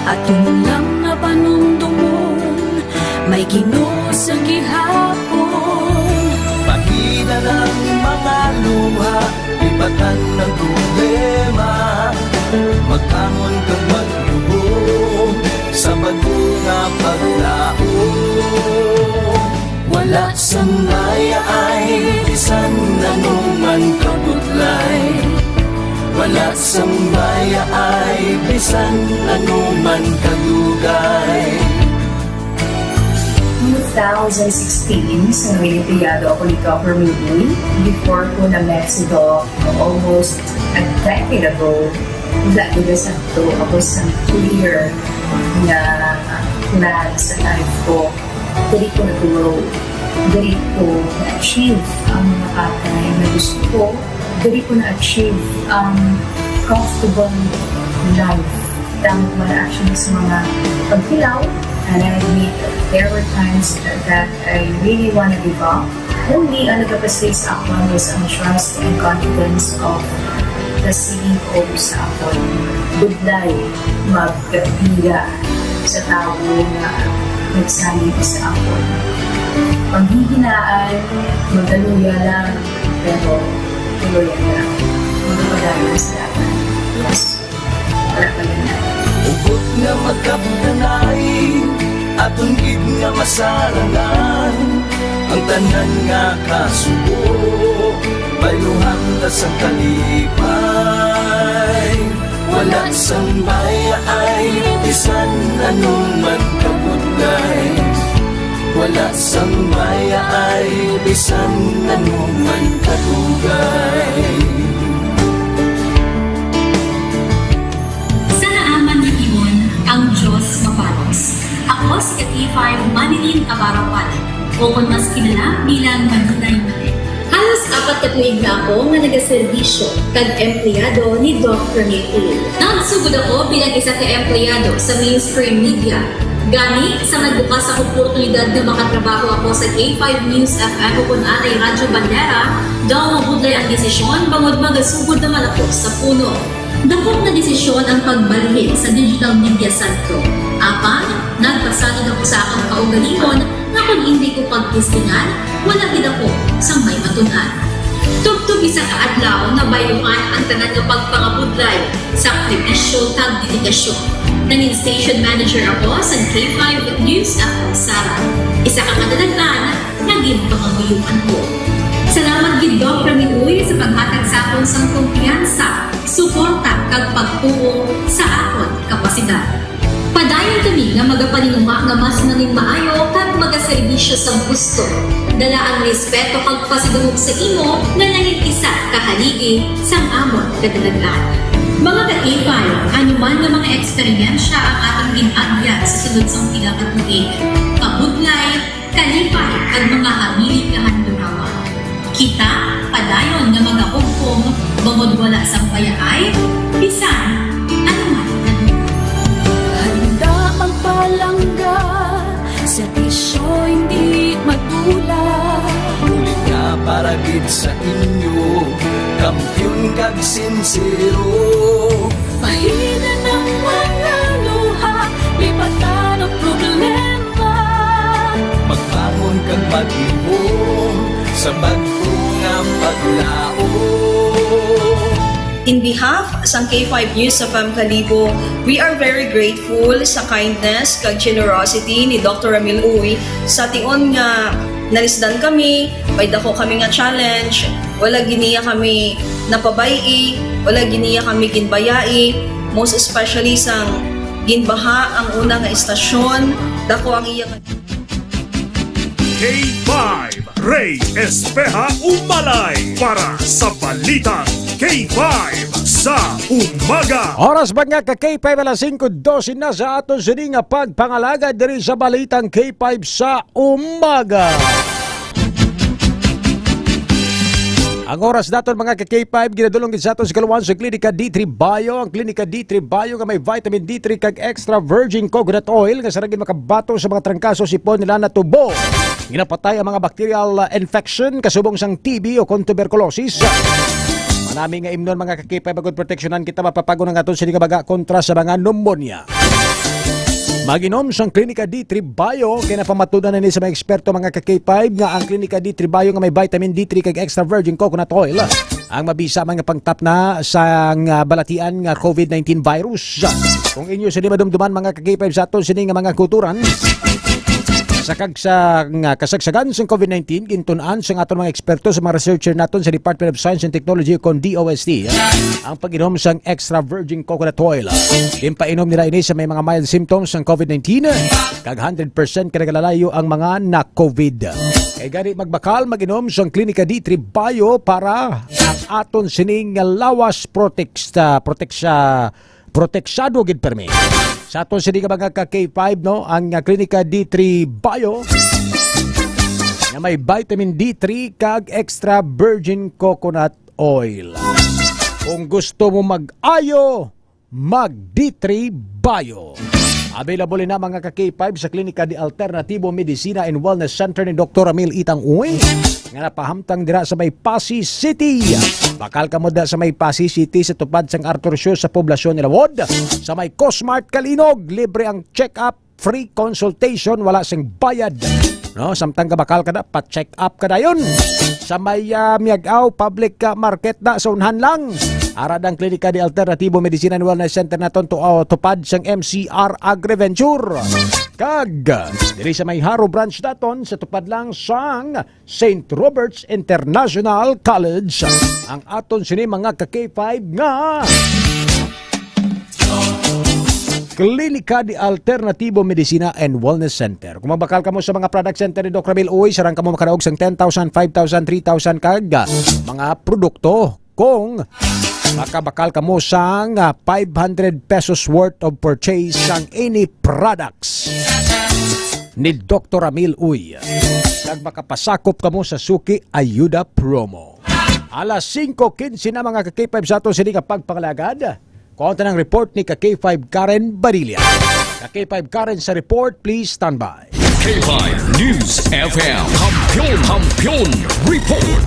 Speaker 9: at yun lang nga panundumon, may Ginoo sa gihapon.
Speaker 10: Pahina ng mga luha, ibatan ng problema, magkamon kang maglubog sa bago nga paglaong. Wala sa maya ay bisan anuman kabudlay, wala sa maya ay bisan anuman kadugay.
Speaker 11: 2016, sa Olimpiado ako ni Dr. Mili. Before ko na Mexico, almost a decade ago, nag-desakto ako sa clear na plan sa life ko. Dali ko naturo, dali ko na-achieve ang mga patay na gusto ko. Dali ko na-achieve ang comfortable life. Dahil wala actually sa mga pagkilaw. And I admit there were times that I really want to give up. Only ang nagpapasis ako is ang trust and confidence of the CEO sa ako. Budlay, magbiga sa tao na nagsalit sa ako. Panghihinaan, magdaluya lang, pero tuloy lang. Magpapadayon sa laban. Yes, wala pa yan na.
Speaker 10: Ubot nga magkapdanay, atong gid nga masarangan, ang tanan nga kasubo, bayuhan na sa kalipay. Wala sa maya ay bisan anuman kabudlay, wala sa maya ay bisan anuman kadugay.
Speaker 12: Ang Diyos mapalos. Ako si K5 Manilin Abarawan, o kung mas kilala bilang Manilay Manil. Halos 4 ka tuig na ako nga nagaserbisyo kag empleyado ni Dr. Nick. Nagsugod ako bilang isa ka empleyado sa mainstream media. Gani sa nagbukas sa oportunidad na makatrabaho ako sa K5 News FM o kung atay Radyo Bandera, daw mabudlay ang desisyon bangod magasugod naman ako sa puno. Dakot na desisyon ang pagbalhin sa Digital Media Center. Apan, nagpasalid ako sa akong kaugalingon na kung hindi ko pagtistingan, wala din ako sa may matunan. Tugtog isa kaadlaw na bayuhan ang tanan ng pagpangabudlay sa sakripisyo tag dedikasyon. Nanging station manager ako sa K5 News FM Sara. Isa ka kadalaglan, naging pangaguyuan ko. Salamat gid Dr. Minuy sa paghatag sa akon sang kumpiyansa, suporta kag pagtuo sa akon kapasidad. Padayon kami nga magapaninuma nga mas naning maayo kag magaserbisyo sa gusto. Dala ang respeto kag pasidungog sa imo nga nanging isa kahaligi sang amon kadalaglan. Mga ka-K5, anuman nga mga eksperyensya ang atong ginagyan sa sunod sang pinakatuig. Kabudlay, kalipay kag mga hamilig kahandurawan. Kita, padayon nga mag-augpong, bangod wala sang payaay, bisan, anuman na
Speaker 9: Handa magpalangga, servisyo hindi madula.
Speaker 10: Ulit nga para gid sa inyo, kampyon kag sincero.
Speaker 9: Mahina
Speaker 13: In behalf sa K5 News sa Kalibo, we are very grateful sa kindness kag generosity ni Dr. Ramil Uy sa tion nga nalisdan kami, may dako kami nga challenge, wala giniya kami napabayi, wala giniya kami ginbayai, most especially sang ginbaha ang una nga istasyon, dako ang iyang
Speaker 6: K5 Ray Espeja Umalay para sa Balitang K5 sa Umaga.
Speaker 7: Oras ba nga ka K5 alas 5:12 na sa aton sini nga pagpangalaga diri sa Balitang K5 sa Umaga. Ang oras naton mga ka-K5 ginadulong gid sa aton sa kaluwan sa Klinika D3 Bio. Ang Klinika D3 Bio nga may vitamin D3 kag extra virgin coconut oil nga saragin makabato sa mga trangkaso sipon nila na tubo. Ginapatay ang mga bacterial infection kasubong sang TB o kung tuberculosis. Manami nga imnon mga ka-K5 agud proteksyonan kita mapapago ng aton sini nga baga kontra sa mga pneumonia. Maginom sang Klinika D3 Bio kaya napamatunan na ni sa mga eksperto mga ka-K5 nga ang Klinika D3 Bio nga may vitamin D3 kag extra virgin coconut oil ang mabisa mga pangtap na sa balatian nga COVID-19 virus. Kung inyo sa madumduman mga ka-K5 sa aton sini nga mga kulturan sa kasagsagan sa COVID-19, gintunaan sa aton mga eksperto sa mga researcher naton sa Department of Science and Technology kon DOST ang pag-inom sang extra virgin coconut oil. Impainom nila ini sa may mga mild symptoms ng COVID-19 kag 100% kanagalalayo ang mga na-COVID. Kay gani magbakal mag-inom sang Klinika D3 Bio para ang aton sining lawas proteksado gid permi. Sa aton sini ka mga ka-K5 no, ang Klinika D3 Bio na may vitamin D3 kag extra virgin coconut oil. Kung gusto mo mag-ayo, mag D3 Bio. Available na mga ka-K5 sa Klinika de Alternativo Medicina and Wellness Center ni Dr. Ramil Itang Uy nga napahamtang dira sa may Pasig City. Bakal ka mo da sa may Pasig City sa tupad sang Arthur Show sa poblasyon ni Lawod. Sa may Cosmart Kalinog, libre ang check-up, free consultation, wala sing bayad. No, samtang ka bakal ka da, pa-check up ka da yun. Sa may Miagaw Public Market na sa unhan lang. Arad ang Klinika de Alternativo Medicina and Wellness Center naton tupad sang MCR Agriventure. Kag diri sa may Haro branch daton sa tupad lang sang St. Robert's International College. Ang aton sini mga ka-K5 nga Klinika de Alternativo Medicina and Wellness Center. Kung mabakal ka mo sa mga product center ni Dr. Ramil Uy, sarang ka mo makaraog sang 10,000, 5,000, 3,000 kag mga produkto. Kung makabakal ka mo sang 500 pesos worth of purchase sang any products ni Dr. Ramil Uy. Kag makapasakop ka mo sa Suki Ayuda Promo. Alas 5:15 na mga ka-K5 sa ato sini nga pagpangalagad. Konta ng report ni ka-K5 Karen Barilla. Ka-K5 Karen sa report, please stand by.
Speaker 1: K5 News FM. Kampiyon Report.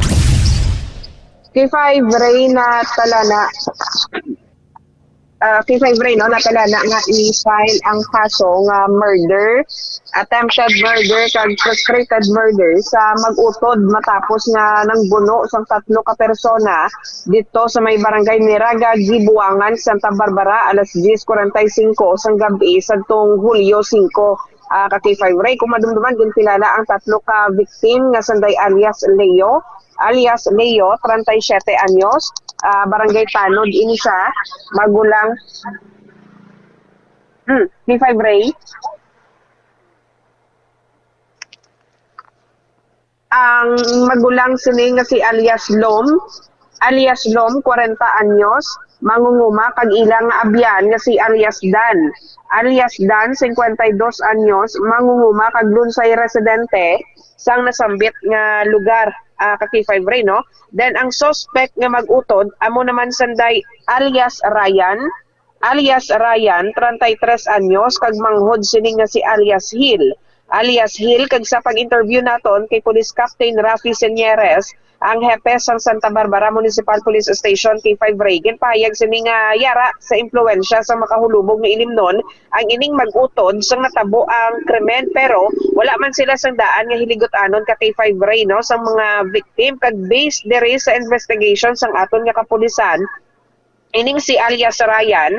Speaker 14: K5 Ray na talana. K5 Ray no natalana nga i-file ang kaso nga murder, attempted murder kag frustrated murder sa mag-utod matapos nga nangbuno sang 3 ka persona dito sa may barangay Miraga, Gibuangan, Santa Barbara alas 10:45 sang gabi sadtong Hulyo 5. Ka-K5 Ray kung madumduman din kilala ang 3 ka victim nga sanday alias Leo, 37 anyos, barangay Tanod ini siya, magulang K5 Ray. Ang magulang sini nga si alias Lom, 40 anyos, mangunguma kag ilang nga abyan nga si alias Dan. Alias Dan, 52 anyos, mangunguma kag lunsay residente sang nasambit nga lugar. Ka-K5 Ray, no? Then, ang suspect nga mag-utod, amo naman sanday alias Ryan, 33 anyos, kag manghod sining nga si alias Hill. Alias Hill, kag sa pag-interview naton kay Police Captain Rafi Senyeres, ang hepe sang Santa Barbara Municipal Police Station K5 Ray, pahayag sining nga yara sa impluwensya sa makahulubog nga ilimnon ang ining mag-utod sang natabo ang krimen pero wala man sila sang daan nga hiligot-anon ka K5 Ray no sa mga victim kag based diri sa investigation sang aton nga kapulisan ining si alias Ryan,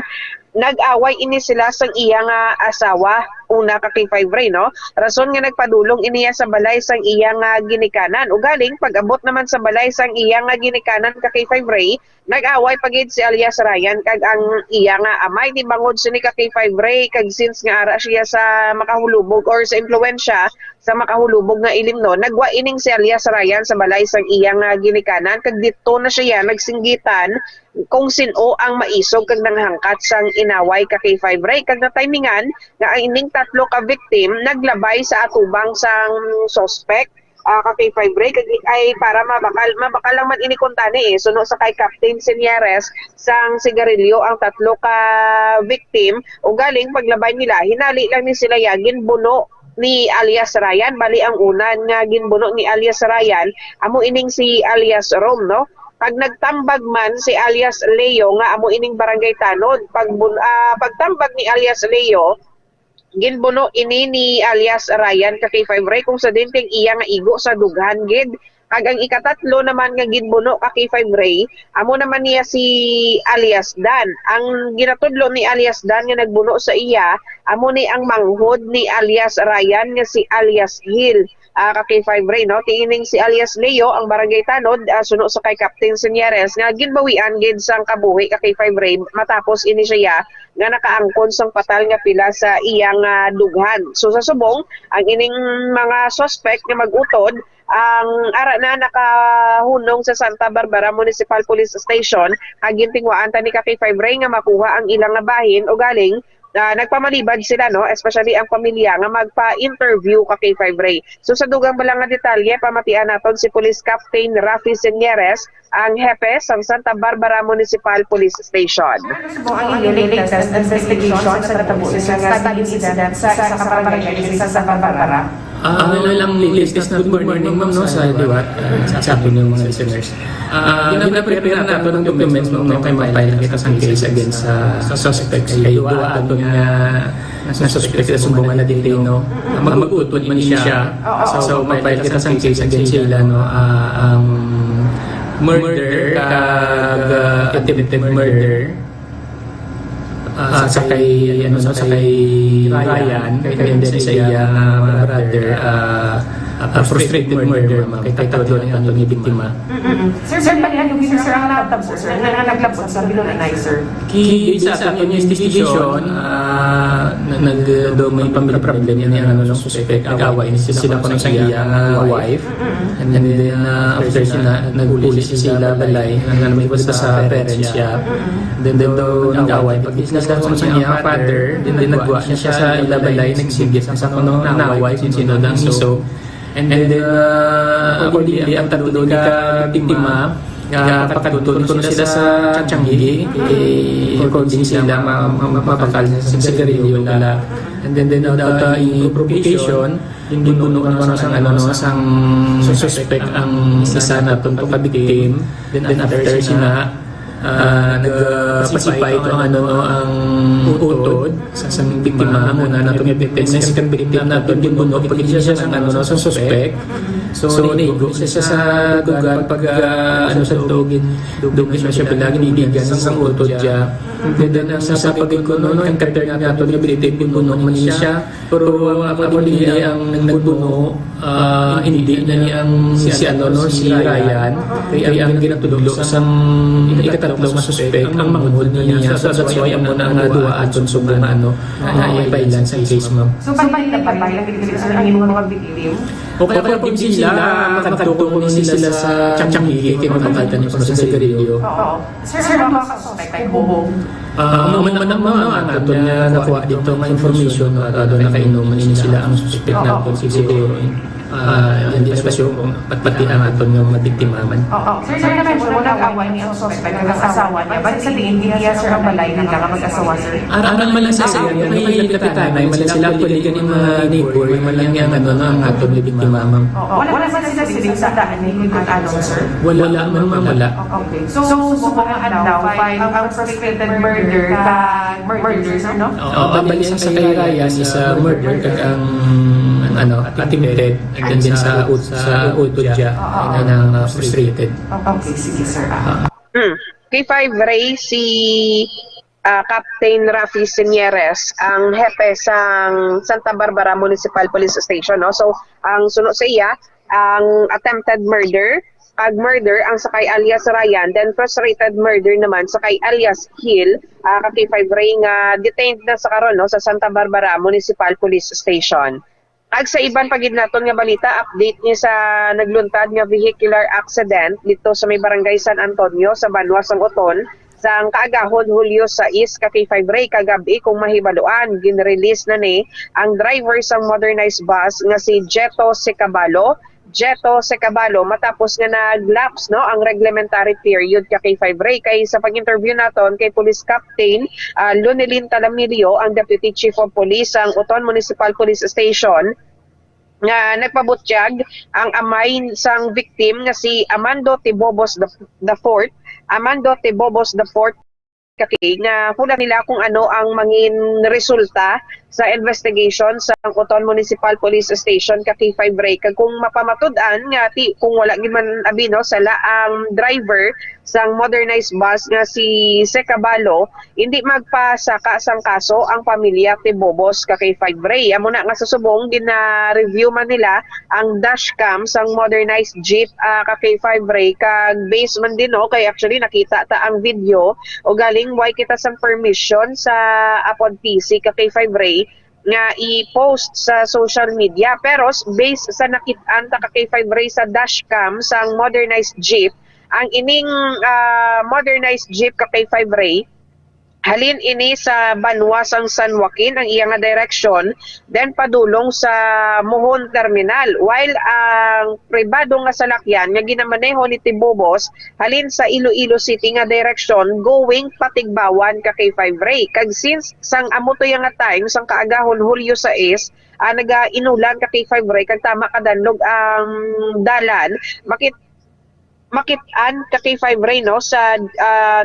Speaker 14: nag-away ini sila sa iyang asawa, una ka kay 5 Ray, no? Rason nga nagpadulong iniya sa balay sang iyang ginikanan. Ugaling, pag-abot naman sa balay sang iyang ginikanan ka kay 5 Ray, nag-away pagid si alias Ryan kag ang iyang amay ni bangod sini ka kay 5 Ray, kag since nga ara siya sa makahulubog or sa impluwensya sa makahulubog nga ilimno, nagwa ining si alias Ryan sa balay sang iyang ginikanan, kag dito na siya nagsinggitan kung sino ang maisog kag nanghangkat sang inaway ka kay 5 Ray. Kag na timingan nga ang ining tatlo ka victim naglabay sa atubang sang suspect ka kay 5 Ray, kag ay para mabakal lang man ini kuntani suno sa kay Captain Senyares sang sigarilyo ang tatlo ka victim. Ugaling paglabay nila, hinali lang ni sila yagin buno ni alias Ryan. Bali ang una nga ginbuno ni alias Ryan amo ining si alias Rom, no? Pag nagtambag man si alias Leo nga amo ining barangay Tanod, pagtambag ni alias Leo, ginbuno ini ni alias Ryan ka kay 5 Ray kung sa dinting iya nga igo sa dughan gid. Kag ang ikatatlo naman nga ginbuno ka kay 5 Ray, amo naman niya si alias Dan. Ang ginatudlo ni alias Dan nga nagbuno sa iya, amo ni ang manghod ni alias Ryan nga si alias Hill. Ka kay 5 Ray, no? Tiining si alias Leo ang barangay Tanod, suno sa kay Captain Senyares nga ginbawian gid sang kabuhi ka kay 5 Ray matapos ini siya nga nakaangkon sang patal nga pila sa iyang dughan. So sa subong, ang ining mga suspect nga mag-utod ang ara na nakahunong sa Santa Barbara Municipal Police Station, gintingwaan ta ni ka kay 5 Ray nga makuha ang ilang bahin. O galing nagpamalibad sila, no, especially ang pamilya nga magpa-interview ka kay 5 Ray. So sa dugang balang nga detalye, pamatian naton si Police Captain Rafi Senyares, ang hepe sa Santa Barbara Municipal Police Station.
Speaker 3: Ang latest investigation sa natabo sa study incident sa kabarangay sa Santa Barbara.
Speaker 10: Ano lang latest na good morning ma'am, no, sa diwat, sabi ng mga listeners. Gina-prepare na ito ng documents mo kay mapile kita sa case against sa suspects. Kay duwa ato nga na suspect sa sumbungan na dito, no, mag-utod man siya. So mapile kita sa case against sila, no, ang murder kag attempted murder sa kay Ryan, kay din sa iya brother, frustrated murder, kay tatlo ni ang biktima.
Speaker 3: Sir, balihan yung sir ang natabo, sir, na naglabot sa Bilonanay, sir.
Speaker 10: Sa ato yung investigation, may family problem yan ang suspect, nag-away sila ko sa iya wife, and then after sila nag-pulis sila balay, may basta sa parents siya, then daw nag-away pag discuss ko sa iya father, then nagwa siya sa ilabalay, nagsigit sa kuno na wife kung sino ang iso. And then accordingly ang tatlo ka biktima pakatutulong sila sa Changi, according sila mapakal sa sigarilyo nila. And then without improvisation, yung ginuno naman sang suspect ang isa na itong kabiktim. Then after sila nagpasipay ito ang utod sa biktima muna na itong victim. Sa second victim na itong ginuno, ipagigil siya sa suspect. So nigo siya sa dugan pag sa dugin na siya bilagin ibigan sa utod siya. Then sa pagikuno no encounter nga ito ni victim ginuno man siya, pero accordingly ang nagbuno hindi na ni ang si Ryan, kaya ang ginatudlo sa ikatatlo nga suspect ang manghod niya. So that's why amo na ang duwa aton subong na ipailan sa case, ma'am.
Speaker 3: So pagpailan sir ang imong mga victim?
Speaker 10: Okay, pag sila makatutulong sila sa Changi, kaya makakata niyo sa sigarilyo.
Speaker 3: Oo. Sir, makakasuspect kay Bobo.
Speaker 10: Ang ato na nakuha dito ng information na nakainuman sila ang suspect na siguro. Hindi espasyon pati ang aton ng mabiktima man.
Speaker 3: Oo. Sir, naman po nag-away niya ang suspect ng asawa niya. Ba't sa tingin niya sir ang balay ng mag-asawa, sir?
Speaker 10: Aran man lang sa iyo, may lapitanay, man lang sila actually ganing mga neighbor, man lang yung ang aton ng biktima, ma'am.
Speaker 3: Wala ba sila siling sa daan ni sir?
Speaker 10: Wala man, wala.
Speaker 3: Okay. So, subang adlaw, ang suspected murder murder, sir, no?
Speaker 10: Babalik sa kay Ryan is murder kag ang attempted and then sa utod siya ang frustrated.
Speaker 3: Okay, sige sir.
Speaker 14: K5 Ray, si Captain Rafi Sinieres, ang hepe sang Santa Barbara Municipal Police Station. No? So, ang sunod sa iya, ang attempted murder, murder ang sakay alias Ryan, then frustrated murder naman sakay alias Hill, K5 Ray nga detained na sa karon no, sa Santa Barbara Municipal Police Station. Ag sa iban pagid naton nga balita, update niya sa nagluntad nga vehicular accident dito sa may barangay San Antonio sa Banwa sang Oton. Sang kaagahon Hulyo 6 K5 Ray kagabi kung mahibaluan ginrelease na ni ang driver sa modernized bus nga si Jeto Secabalo matapos nga nag-lapse no ang reglementary period K5 Ray. Kay sa pag-interview naton kay Police Captain Lunelin Talamilio, ang Deputy Chief of Police ang Oton Municipal Police Station, nga nagpabutyag ang amay sang victim nga si Amando Tibobos IV nga hula nila kung ano ang mangin resulta sa investigation sa Oton Municipal Police Station K5 Ray. Kag kung mapamatud-an nga kung wala gid man abino sala ang driver sang modernized bus nga si Secabalo, hindi magpasaka sang kaso ang pamilya Tibobos K5 Ray. Amo na nga susubong gina-review man nila ang dashcam sang modernized jeep K5 Ray, kag based man din no kay actually nakita ta ang video o galing why kita sang permission sa Apod PC K5 Ray nga i-post sa social media, pero based sa nakit-an ta K5 Ray sa dashcam sang modernized jeep, ang ining modernized jeep K5 Ray halin ini sa Banwa sang San Joaquin ang iyang direction, then padulong sa Mohon Terminal, while ang pribado nga salakyan nga ginamaneho ni Tibobos halin sa Iloilo City nga direction going Patigbawan K5 Ray. Kag since sang amo to nga time sang kaagahon Hulyo 6 naga-inulan K5 Ray, kag tama kadanlog ang dalan, makitaan K5 Ray no sa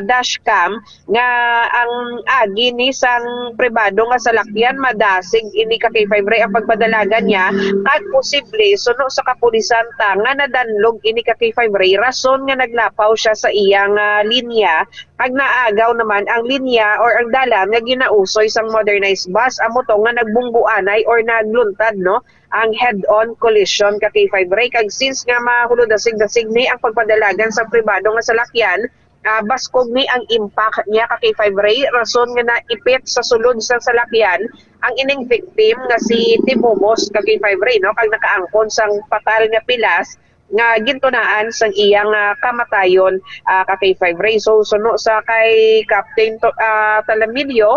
Speaker 14: dashcam nga ang agi ni sang pribado nga salakyan madasig ini K5 Ray ang pagpadalagan niya, at posible suno sa kapulisan ta nga nadanlog ini K5 Ray rason nga naglapaw siya sa iyang linya, ag naagaw naman ang linya or ang dalan nga ginausoy sang modernized bus, amo to nga nagbungguanay or nagluntad no ang head-on collision K5 Ray. Kag since nga mahulodasig-dasig ni ang pagpadalagan sa pribado nga salakyan, baskog ni ang impact niya K5 Ray, rason nga naipit sa sulod sa salakyan ang ining victim nga si Tibobos K5 Ray no, kag nakaangkon sang patal nga pilas nga gintunaan sang iyang kamatayon K5 Ray. So suno sa kay Captain Talamilio,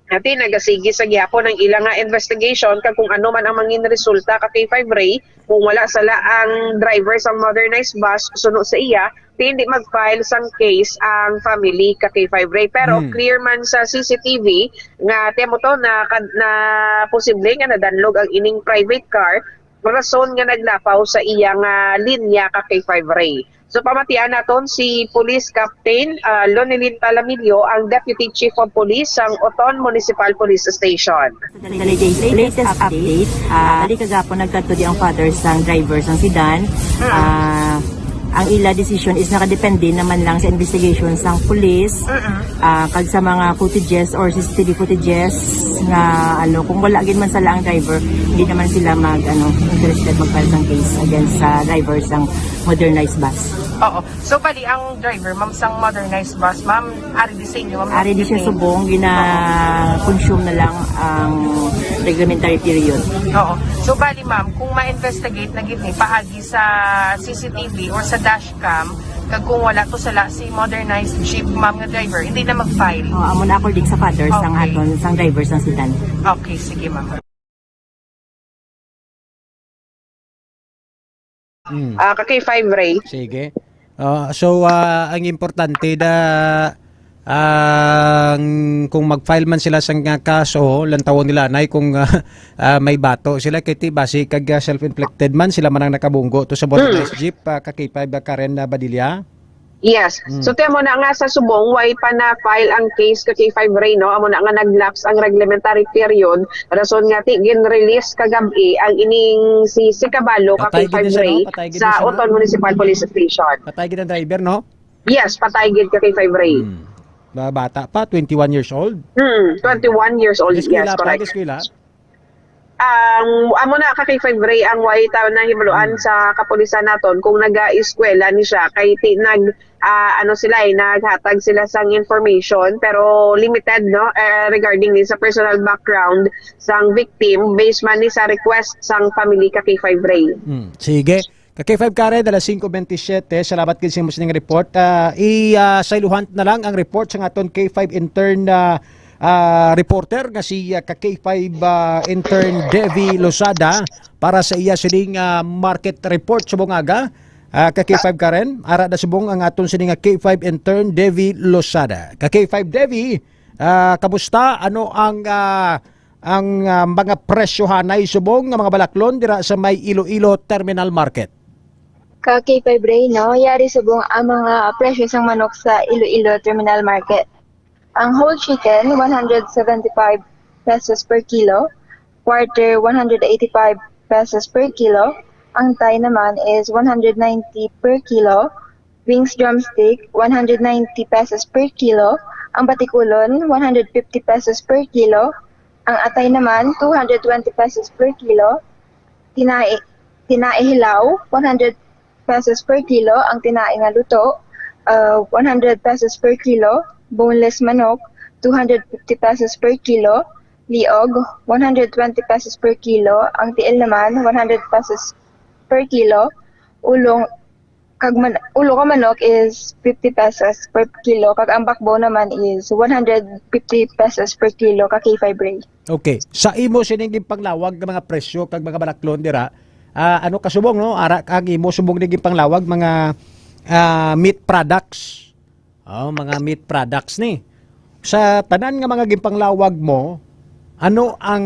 Speaker 14: ati nagasigi sa gyapon ng ilang investigation kag kung ano man ang mangin resulta K5 Ray, kung wala sala ang driver sa modernized bus suno sa iya, hindi mag-file sang case ang family K5 Ray. Pero clear man sa CCTV nga temo to na posible nga nadanlog ang ining private car rason nga naglapaw sa iyang linya K5 Ray. So pamatian naton si Police Captain Lunelin Talamilio, ang Deputy Chief of Police sang Oton Municipal Police Station.
Speaker 15: Latest update, ali kagapon nagkadto di ang father sang driver sang sedan. Ang ila decision is nakadepende naman lang sa investigation sang police, kag sa mga footages or CCTV footages nga kung wala gid man sala ang driver, hindi naman sila interested mag-file sang case against sa driver sang modernized bus.
Speaker 3: Oo. So bali ang driver ma'am sang modernized bus, ma'am, ari di sa inyo, ma'am.
Speaker 15: Ari di siya subong gina-consume na lang ang reglementary period.
Speaker 3: Oo. So bali ma'am, kung ma-investigate na gid ni paagi sa CCTV or sa dashcam, kag kung wala to sala si modernized jeep ma'am nga driver, hindi na mag-file.
Speaker 15: Amo na according sa father sang aton sang driver sang sedan.
Speaker 3: Okay, sige ma'am. K5 Ray.
Speaker 16: Sige. So ang importante kung mag-file man sila sa kaso, lantawon nila nay kung may bato sila kiti basi kag self-inflicted man sila man ang nakabunggo to sa modernized jeep K5 Karen Badilla.
Speaker 14: Yes. So temo na nga sa subong why pa na file ang case K5 Ray no, amo na nga naglapse ang reglementary period rason nga gin-release kagabi ang ining si Secabalo K5 Ray sa Oton Municipal Police Station.
Speaker 16: Patay gid ang driver no?
Speaker 14: Yes, patay gid ka K5 Ray.
Speaker 16: Bata pa, 21 years old.
Speaker 14: 21 years old, yes,
Speaker 16: Eskwela pa,
Speaker 14: correct.
Speaker 16: eskwela.
Speaker 14: Amo na ka K5 Ray ang way taon na hibuluan sa kapulisan naton kung naga-eskwela ni siya kay naghatag sila sang information pero limited no regarding ni sa personal background sang victim based man ni sa request sang family ka K5 Ray.
Speaker 16: Sige. K5 Karen, alas 5:27. Salamat kid sa imong report. Sailuhan na lang ang report sa aton K5 intern reporter nga si K5 intern Devi Losada para sa iya sining market report subong aga. K5 Karen, ara na subong ang aton sining K5 intern Devi Losada. K5 Devi, kamusta? Ano ang mga presyohanay subong nga mga balaklon dira sa may Iloilo Terminal Market?
Speaker 17: Ka K5 Ray, no? Yari subong ang mga presyo ng manok sa Iloilo Terminal Market. Ang whole chicken, 175 pesos per kilo. Quarter, 185 pesos per kilo. Ang thigh naman is 190 per kilo. Wings drumstick, 190 pesos per kilo. Ang batikulon, 150 pesos per kilo. Ang atay naman, 220 pesos per kilo. Tinae hilaw, 100 pesos per kilo. Ang tinae nga luto, 100 pesos per kilo. Boneless manok, 250 pesos per kilo. Liog, 120 pesos per kilo. Ang tiil naman, 100 pesos per kilo. Ulo ka manok is 50 pesos per kilo. Kag ang backbone naman is 150 pesos per kilo ka K5 Ray.
Speaker 16: Okay. Sa imo siningin panglawag ng mga presyo kag mga balaklon dira, ano kasubong no? Ara kag imo subong niging panglawag mga meat products. Mga meat products ni. Sa tanan nga mga gimpanglawag mo, ano ang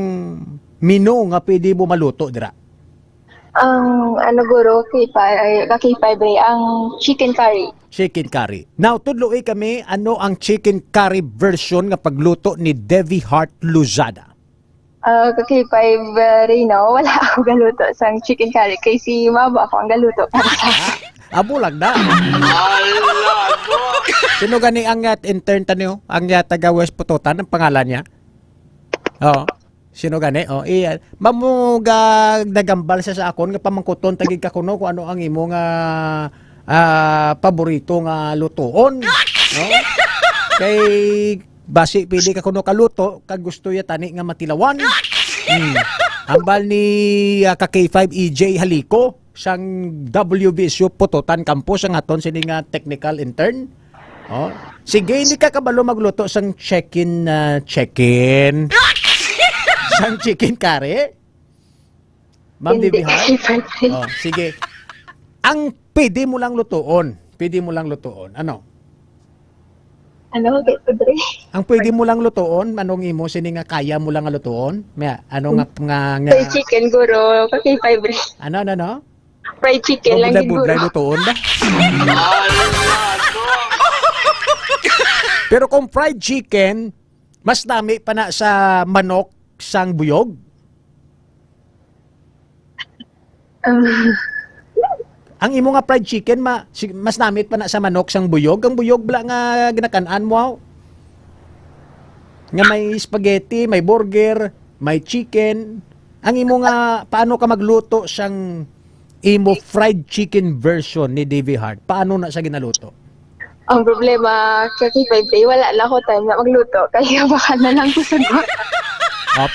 Speaker 16: menu nga pwede mo maluto dira?
Speaker 17: Ang guro K5 Ray, ang chicken curry.
Speaker 16: Chicken curry. Now, tudloy kami, ano ang chicken curry version nga pagluto ni Devi Hart Luzada?
Speaker 17: K5 Ray, no? Wala ako galuto sa chicken curry. Kay si Mama ako ang galuto para sa
Speaker 16: Abo lang na. Sino gani ang intern tanyo? Ang taga West Putotan, ang pangalan niya? Oo. Sino gani? Mamuga nagambal siya sa akon nga pamangkuton tagig ka kuno kung ano ang imo nga paborito nga lutoon. No? Kay basi pili ka kuno kaluto kag gusto ya tani nga matilawan. Ambal ni K5 EJ Haliko sang WBSU Putotan Campus ang aton sining technical intern. Sige, hindi ka kabalo magluto sang chicken sang chicken curry? Ma'am Devi Hart? Sige. Ang pwede mo lang lutoon. Ano?
Speaker 17: K5 Ray?
Speaker 16: Ang pwede mo lang lutoon, anong imo sining nga kaya mo lang nga lutoon? Ano nga
Speaker 17: Fried chicken guro ka K5 Ray.
Speaker 16: Ano?
Speaker 17: Fried chicken lang guro.
Speaker 16: Budlay lutoon ba? Pero kung fried chicken, mas dami pa na sa manok sang buyog? Ang imo nga fried chicken, mas namit pa na sa manok sang buyog. Ang buyog bla nga ginakanaan mo. Nga may spaghetti, may burger, may chicken. Ang imo nga, paano ka magluto sang imo fried chicken version ni Devi Hart? Paano na siya ginaluto?
Speaker 17: Ang problema kay K5 Ray, wala lang ako time na magluto. Kaya baka na lang ko sagot.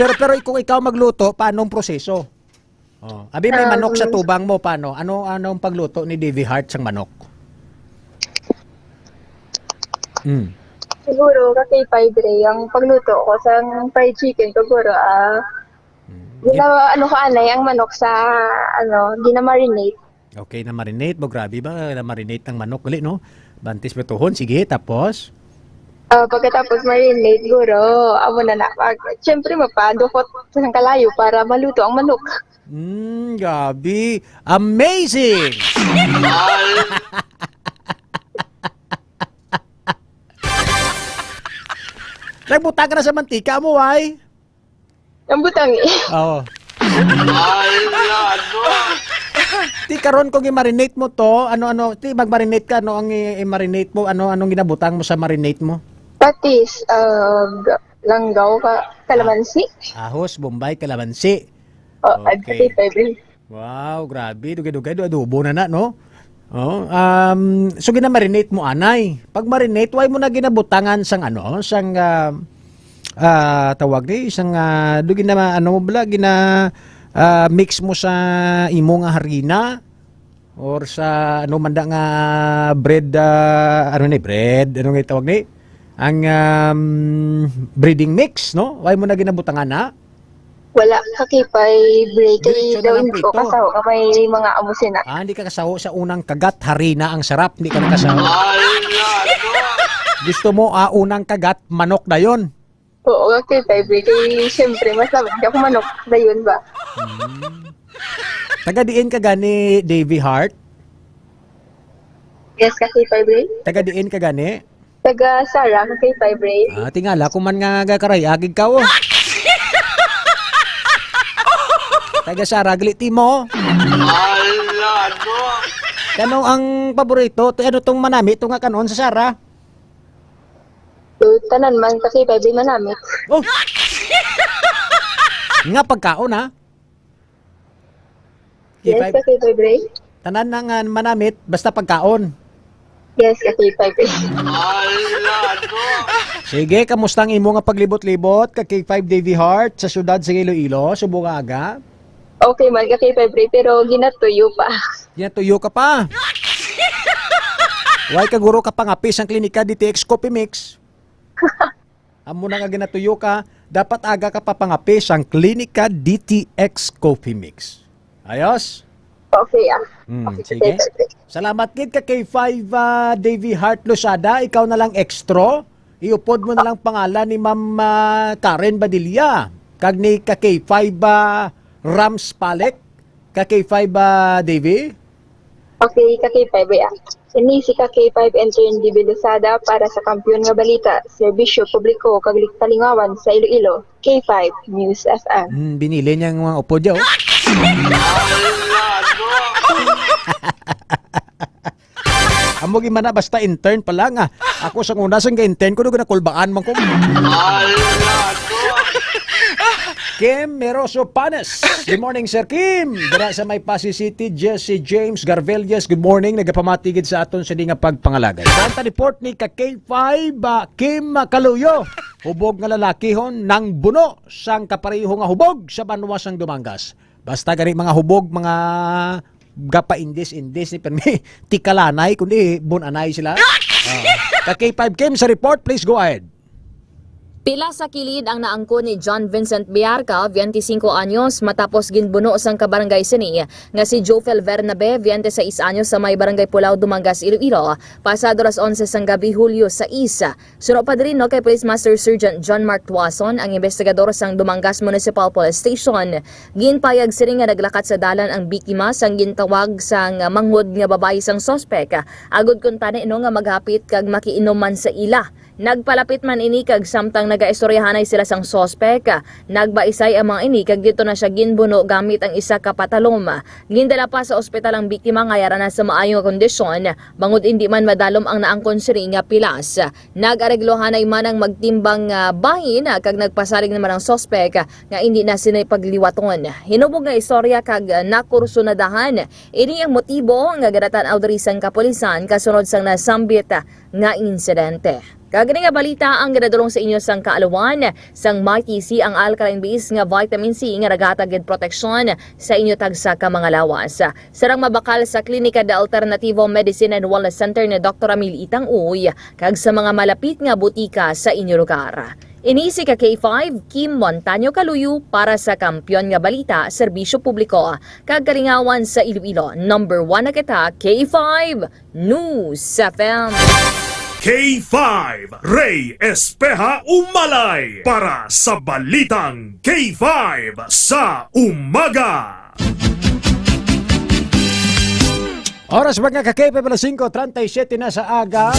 Speaker 16: Pero kung ikaw magluto, paano ang proseso? Abi may manok sa tubang mo, paano? Anong pagluto ni Devi Hart sang manok?
Speaker 17: Siguro ka K5 Ray, ang pagluto ko sa fried chicken siguro anay ang manok sa gina-marinate.
Speaker 16: Okay, na marinate mo, grabe ba? Na marinate ng manok uli, no? Bantis betuhon, sige, tapos?
Speaker 17: Pagkatapos marinate, siguro, amo na siyempre mapadukot sa kalayo para maluto ang manok.
Speaker 16: Gabi. Amazing! Nagbutang ka na sa mantika mo, ay?
Speaker 17: Ang butang
Speaker 16: Oo. Ti karon kung i-marinate mo to, ano, ti mag-marinate ka, ano ang i-marinate mo, anong ginabutang mo sa marinate mo?
Speaker 17: Patis, langgaw, kalamansi.
Speaker 16: Ahos, bombay, kalamansi.
Speaker 17: Okay.
Speaker 16: Wow, grabe. Dugay-dugay, adobo na no? Oh, so gina-marinate mo anay. Pag marinate, why mo na ginabutangan sang sang tawag ni isang dugi na mix mo sa imo nga harina or sa manda nga bread bread nga tawag ni ang breading mix, no? Why mo na ginabutangan na?
Speaker 17: Wala kakipay break kay
Speaker 16: Diretso na
Speaker 17: daw
Speaker 16: lang
Speaker 17: hindi ko
Speaker 16: prito.
Speaker 17: kasaw may mga amusin na.
Speaker 16: Hindi ka kasaho sa unang kagat, harina ang sarap, hindi ka nakasaho. Gusto mo unang kagat, manok na yon.
Speaker 17: Oo, kakipay break kay siyempre masabot ka kung manok na yun ba.
Speaker 16: Taga-diin ka gani, Davy Hart?
Speaker 17: Yes, kakipay break.
Speaker 16: Taga-diin ka gani?
Speaker 17: Taga Sara, kakipay break.
Speaker 16: Tingala, kung man nga gakaray, agig ka o. Taga Sara, gliti mo. Kano ang paborito? Ano tong manami? Ito nga kanon sa Sara?
Speaker 17: Tanan man kakipay break manamit.
Speaker 16: Oh! Nga pagkaon ha?
Speaker 17: Yes, kakipay break.
Speaker 16: Tanan nga manamit, basta pagkaon.
Speaker 17: Yes, kakipay break.
Speaker 16: Sige, kamusta ang imo nga paglibot-libot ka K5 Davy Hart sa syudad sa Iloilo, Subong aga?
Speaker 17: Okay man, kakipay break, pero ginatuyo pa.
Speaker 16: Ginatuyo ka pa. Why ka guro ka pangapis ang klinika DTX Coffee Mix? Amo na nga ginatuyo ka, dapat aga ka pa pangapis ang klinika DTX Coffee Mix. Ayos?
Speaker 17: Okay
Speaker 16: Sige. Salamat kid ka K5 Davy Hart Losada, ikaw na lang extra. Iupod mo na lang pangalan ni Ma'am Karen Badilla. Kag ni ka K5 Rams Palek, ka K5 Davy.
Speaker 17: Okay, kakipay break. Inisi kakipay intern di Bilusada para sa kampiyon nga balita, serbisyo publiko kag talingawan sa Iloilo. K5 News FM.
Speaker 16: Binili niya ang mga upo dyan. Amo gimana basta intern pa lang Ako sa una sang intern ko dugo na kulbaan man ko. Kim Meroso Panes. Good morning, Sir Kim. Dara sa May Pasig City, Jesse James Garvelias. Good morning. Nagapamatigid sa aton sa di nga pagpangalagay. Santa report ni ka K5 Kim Kaluyo. Hubog nga lalaki hon nang buno sang kapareho nga hubog sa banwa sang Dumangas. Basta gani mga hubog, mga gapa-indis ni permi tikalanay kundi bunanay sila. Ka K5 Kim sa report, please go ahead.
Speaker 18: Pila sa kilid ang naangko ni John Vincent Biarca, 25 anyos, matapos ginbuno sang kabarangay sini nga si Jofel Vernabe, 26 anyos sa may barangay Pulao, Dumangas, Iloilo, pasado ras 11 sang gabi Hulyo sa isa. Suno pa rin kay Police Master Sergeant John Mark Tuason, ang investigador sang Dumangas Municipal Police Station. Ginpayag sini nga naglakat sa dalan ang biktima sang gintawag sang manghod nga babae sang sospek. Agod kun tani nga maghapit kag makiinuman sa ila. Nagpalapit man ini kag samtang nagaistoryahanay sila sang sospek. Nagbaisay ang mga ini kag dito na siya ginbuno gamit ang isa ka patalom. Gindala pa sa ospital ang biktima ngayara na sa maayong kondisyon. Bangod hindi man madalom ang naangkon siri nga pilas. Nagareglohanay man ang magtimbang bahin kag nagpasarig naman ang sospek nga hindi na sinay pagliwaton. Hinubog nga istorya kag nakursunadahan. Ini ang motibo nga gadatan awdrisan kapulisan kasunod sang nasambit nga insidente. Kagani nga balita ang ginadulong sa inyo sang kaalawan sang MyTC ang alkaline base nga vitamin C nga nagatagid proteksyon sa inyo tagsa ka mga lawas. Sarang mabakal sa Klinika de Alternativo Medicine and Wellness Center ni Dr. Amil Itang Uy kag sa mga malapit nga butika sa inyo lugar. Inisi ka K5 Kim Montaño Kaluyo para sa Kampiyon nga Balita, Serbisyo Publiko kag Kalingawan sa Iloilo. Number 1 na kita, K5 News FM.
Speaker 6: K5 Ray Espeja Umalay para sa Balitang K5 sa Umaga.
Speaker 16: Oras mga ka-K5 alas 5:37 na sa aga.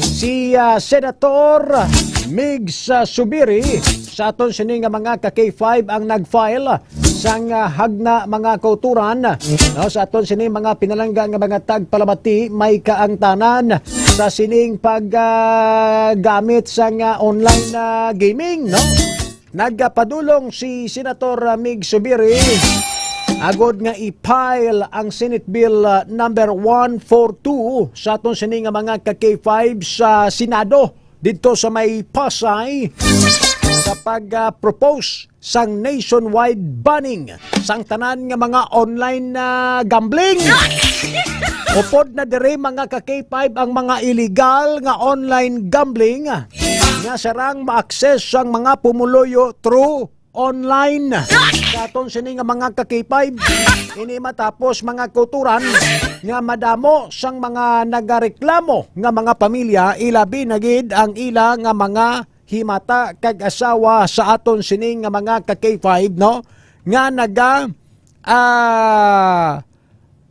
Speaker 16: Si Senator Migs Subiri sa aton sini nga mga ka-K5 ang nag-file sang hagna mga kauturan no, sa aton sining mga pinalangga nga mga tagpalamati may kaangtanan sa sining paggamit sang online gaming no. Nagpadulong si Senator Mig Zubiri agod nga i-file ang Senate Bill number 142 sa aton sining mga ka-K5 sa Senado dito sa may Pasay sa pag-propose sang nationwide banning sang tanan nga mga online gambling. Upod na dire mga ka-K5 ang mga illegal nga online gambling nga sarang ma-access sang mga pumuluyo through online. Sa aton sini nga mga ka-K5 ini matapos mga kauturan nga madamo sang mga nagareklamo nga mga pamilya ilabi na gid ang ila nga mga himata kag asawa sa aton sining nga mga ka-K5 no nga naga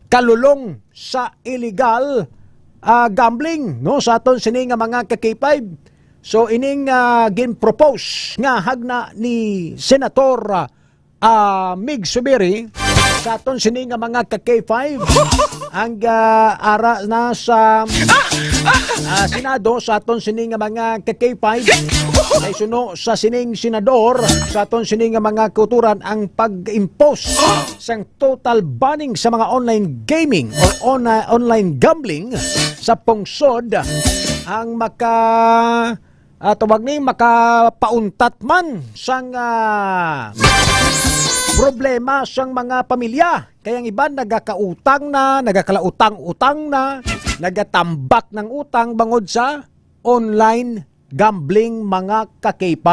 Speaker 16: kalulong sa illegal gambling no sa aton sining nga mga ka-K5. So ining gin-propose nga hagna ni Senator Mig Zubiri sa aton sining nga mga ka-K5 ang ara na sa Senado sa aton sining nga mga ka-K5 ay suno sa sining senador sa aton sining nga mga kauturan ang pag-impose sang total banning sa mga online gaming or online gambling sa pungsod ang tawag ni makapauntat man sang problema sang mga pamilya. Kaya ang iba nagakautang na, nagakalautang-utang na, nagatambak ng utang bangod sa online gambling mga ka-K5.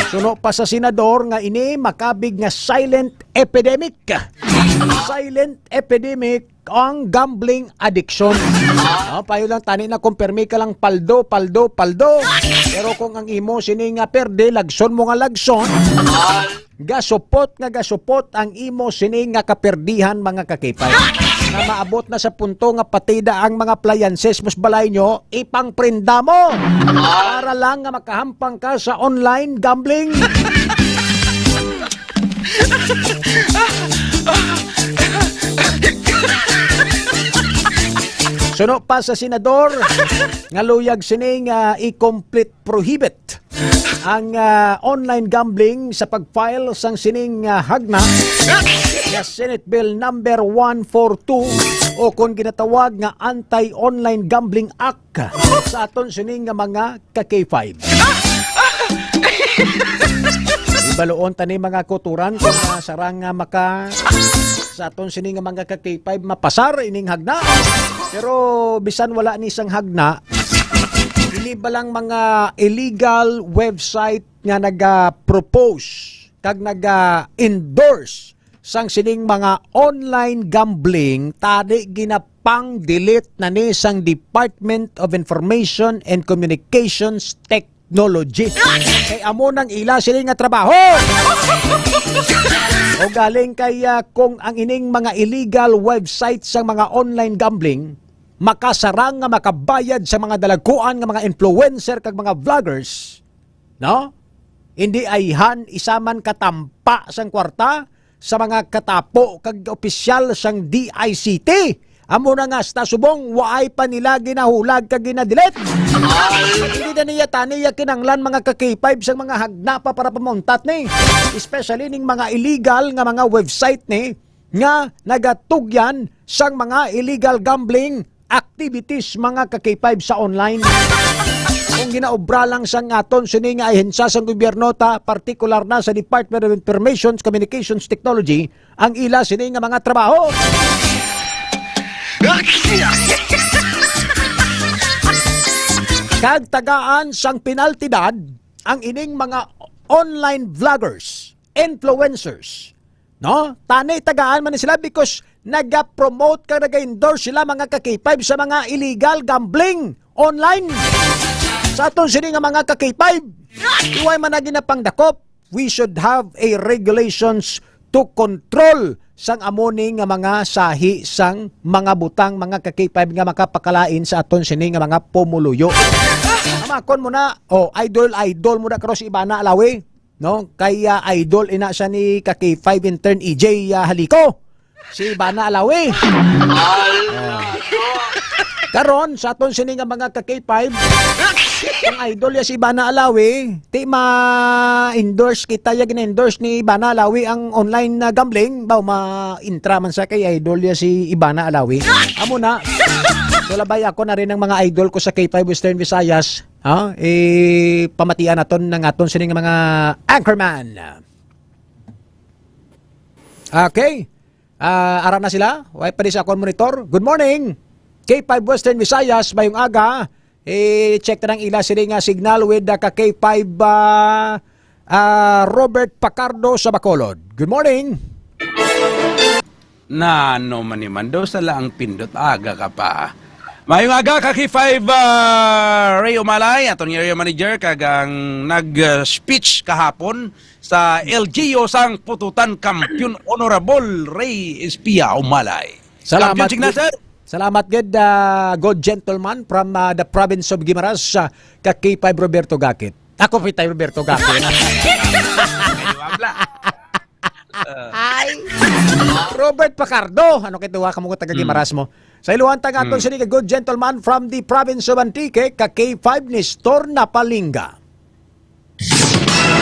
Speaker 16: Suno pa sa senador nga ini makabig nga silent epidemic. Silent epidemic ang gambling addiction. Payo lang tani na kumpirmi ka lang paldo. Pero kung ang imo sini nga perde, lagson mo nga lagson. Gasupot ang imo sini nga kaperdihan mga ka-K5. Na maabot na sa punto nga patida ang mga appliances mas balay nyo, ipangprinda mo. Para lang nga makahampang ka sa online gambling. Suno pa sa senador nga luyag sining i-complete prohibit ang online gambling sa pag-file sang sining hagna nga Senate Bill number 142 o kung ginatawag nga Anti-Online Gambling Act sa aton sining nga mga ka-K5. Ibaloon tani mga kuturan kung sarang maka sa aton sining nga mga ka-K5 mapasar ining hagna. Pero bisan wala ni sang hagna, hindi ba lang mga illegal website nga naga-propose kag naga-endorse sang sining mga online gambling tadi ginapang-delete na ni sang Department of Information and Communications Technology. Kay amo nang ila sining nga trabaho. O galing kay kung ang ining mga illegal website sa mga online gambling makasarang nga makabayad sa mga dalaguan nga mga influencer kag mga vloggers, no? Hindi ayhan isaman katampa sang kwarta sa mga katapo kag opisyal sang DICT. Amo na nga sa subong waay pa nila ginahulag kag ginadelete. Hindi na niya taniya kinanglan mga ka-K5 sang mga hagna pa para pamuntat ni. Especially ning mga illegal nga mga website ni nga nagatugyan sang mga illegal gambling activities mga ka-K5 sa online. Kung ginaobra lang sang aton sini nga ahensya sang gobyerno ta partikular na sa Department of Information Communications Technology ang ila sini nga mga trabaho. Kag tagaan sang penaltidad ang ining mga online vloggers, influencers. No? Tanay tagaan man sila because naga-promote ka, naga-endorse sila mga ka-K5 sa mga illegal gambling online. Sa aton sini nga mga ka-K5, iway man na ginapangdakop, we should have a regulations to control sang amoni nga mga sahi sang mga butang mga ka-K5 nga makapakalain sa aton sini nga mga pumuluyo. Amakon mo na, idol mo na karo si Ibana Alawi. no? Kaya idol ina siya ni ka K5 intern EJ Haliko. Si Ivana Alawi. Karon sa aton sini nga mga ka K5, ang idol ya si Ivana Alawi, ti ma-endorse kita ya gina-endorse ni Ivana Alawi ang online na gambling, baw ma-intra man sa kay idol ya si Ivana Alawi. Amo na. Tulabay ako na rin ng mga idol ko sa K5 Western Visayas. Pamatian naton ng aton sini nga mga anchorman. Okay. Ara na sila. Way pa sa akong monitor. Good morning. K5 Western Visayas, mayong aga. Check na ng ila sila nga signal with ka K5 Robert Pacardo sa Bacolod. Good morning.
Speaker 19: Na no man daw sa laang pindot aga ka pa. Mayong aga ka K5 Ray Umalay, atong area manager kagang nag-speech kahapon sa LGO sang pututan Kampiyon Honorable Ray Espia Umalay.
Speaker 16: Salamat.
Speaker 19: Kampiyon,
Speaker 16: Salamat good gentleman from the province of Guimaras ka K5 Roberto Gakit. Ako pitay Roberto Gakit. Hi. Robert Pacardo. Ano kituwa ka mo taga Guimaras mo? Sa iluhan tagatong sini ka good gentleman from the province of Antique ka K5 Nestor Napalinga.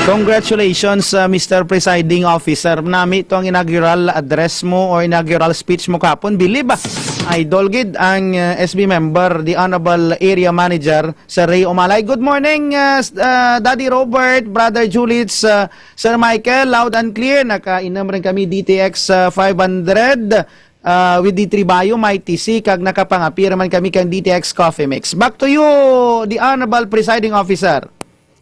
Speaker 20: Congratulations, Mr. Presiding Officer. Nami ito ang inaugural address mo o inaugural speech mo kapon. Believe idol gid ang SB member, the Honorable Area Manager sa Ray Umalay. Good morning, Daddy Robert, Brother Julits, Sir Michael, loud and clear. Nakainom rin kami DTX 500 with D3 Bio, may TC, kag nakapangapir man kami kang DTX Coffee Mix. Back to you, the Honorable Presiding Officer.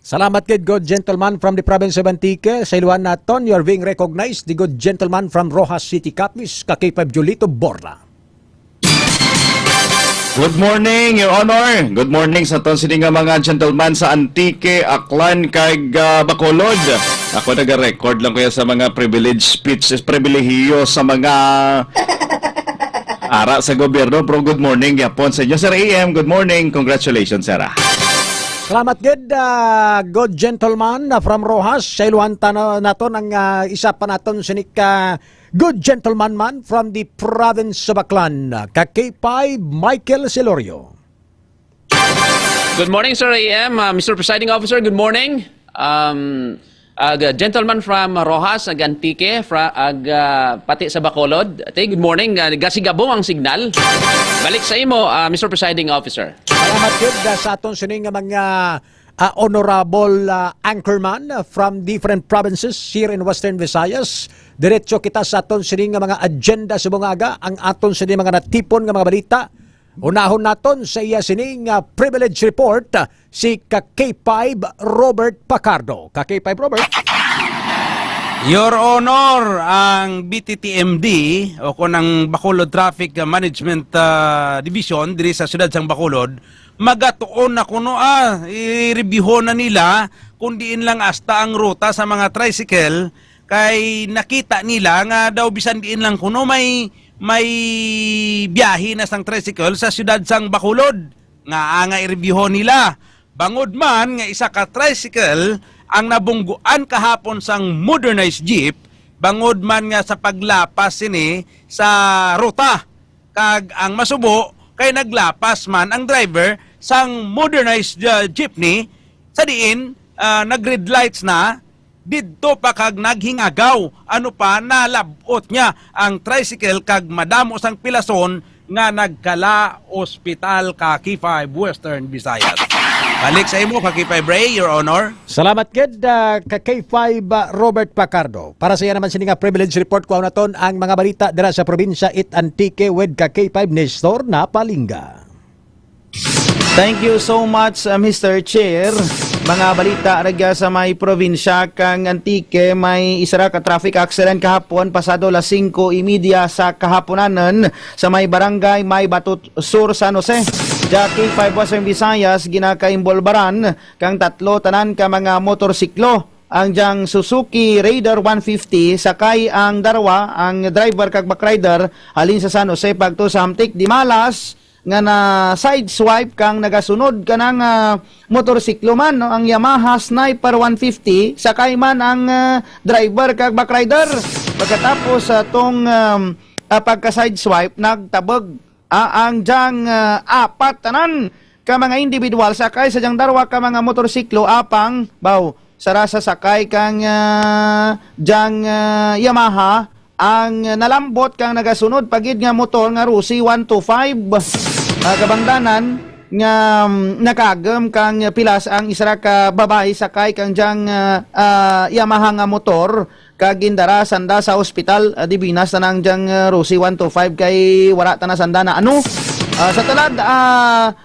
Speaker 16: Salamat kid good gentleman from the province of Antique. Sa iluhan naton, you are being recognized, the good gentleman from Rojas City, Capiz, ka K5 Julito Borla.
Speaker 21: Good morning, Your Honor. Good morning sa ton sini nga mga gentleman sa Antique, Aklan, kag Bacolod. Ako naga-record lang kaya sa mga privilege speeches, pribilehiyo sa mga ara sa gobyerno. Pero good morning, yapon sa inyo. Sir AM, good morning. Congratulations, sir.
Speaker 16: Salamat good gentleman from Rojas. Sa iluhan naton ang isa pa naton sinik good gentleman man from the province of Aklan, ka K5 Michael Celorio.
Speaker 22: Good morning, Sir AM. Mr. Presiding Officer, good morning. Gentleman from Rojas, Antique, pati sa Bacolod. Good morning. Gasigabong ang signal. Balik sa imo, Mr. Presiding Officer.
Speaker 16: Salamat good sa aton sining mga honorable anchorman from different provinces here in Western Visayas. Diretso kita sa aton sining mga agenda sa bungaga, ang aton sining mga natipon nga mga balita. Unahon naton sa iya sining privilege report si K5 Robert Pacardo. K5 Robert.
Speaker 19: Your Honor, ang BTTMD o kunang Bacolod Traffic Management Division diri sa siyudad sang Bacolod, magatuon na kuno i-reviewon na nila kung diin lang hasta ang ruta sa mga tricycle kay nakita nila nga daw bisan diin lang kuno may biyahe na sang tricycle sa siyudad sang Bacolod nga i-reviewon nila. Bangod man nga isa ka tricycle ang nabungguan kahapon sang modernized jeep, bangod man nga sa paglapas sini sa ruta. Kag ang masubo kay naglapas man ang driver sang modernized jeepney sa diin nag-red lights na didto pa kag naghingagaw. Ano pa nalabot niya ang tricycle kag madamo sang pilason nga nagkala ospital ka K5 Western Visayas. Balik sa imo, K5 Ray, Your Honor.
Speaker 16: Salamat kid K5 Robert Pacardo. Para sa iya naman sininga privilege report ko naton ang mga balita dira sa probinsya it Antique with K5 Nestor Napalinga.
Speaker 20: Thank you so much, Mr. Chair. Mga balita raga sa may probinsya kang Antique, may isa ka traffic accident kahapon pasado las 5:30 sa kahaponanan sa may barangay May Batut Sur, San Jose. Jackie 5 Western Visayas ginakaimbolbaran kang tatlo tanan ka mga motorsiklo. Ang jang Suzuki Raider 150 sakay ang darwa ang driver kag backrider halin sa San Jose pagto sa Hamtik di Malas. nga na side swipe kang nagasunod kanang motorsiklo man, no? Ang Yamaha Sniper 150 sakay man ang driver kag backrider. Pagkatapos tong pagka side swipe nagtabog ang jang apat tanan ka mga individual sakay sa jang darwa ka mga motorsiklo apang sara sa sakay kang jang Yamaha ang nalambot kang nagasunod pagid nga motor nga Rusi 125 kabangdanan nga nakagem kang pilas ang isara ka babae sakay kang jang Yamaha nga motor kag gindara sanda sa ospital dibinas tanang jang Rusi 125 kay wala ta na sanda na sa talad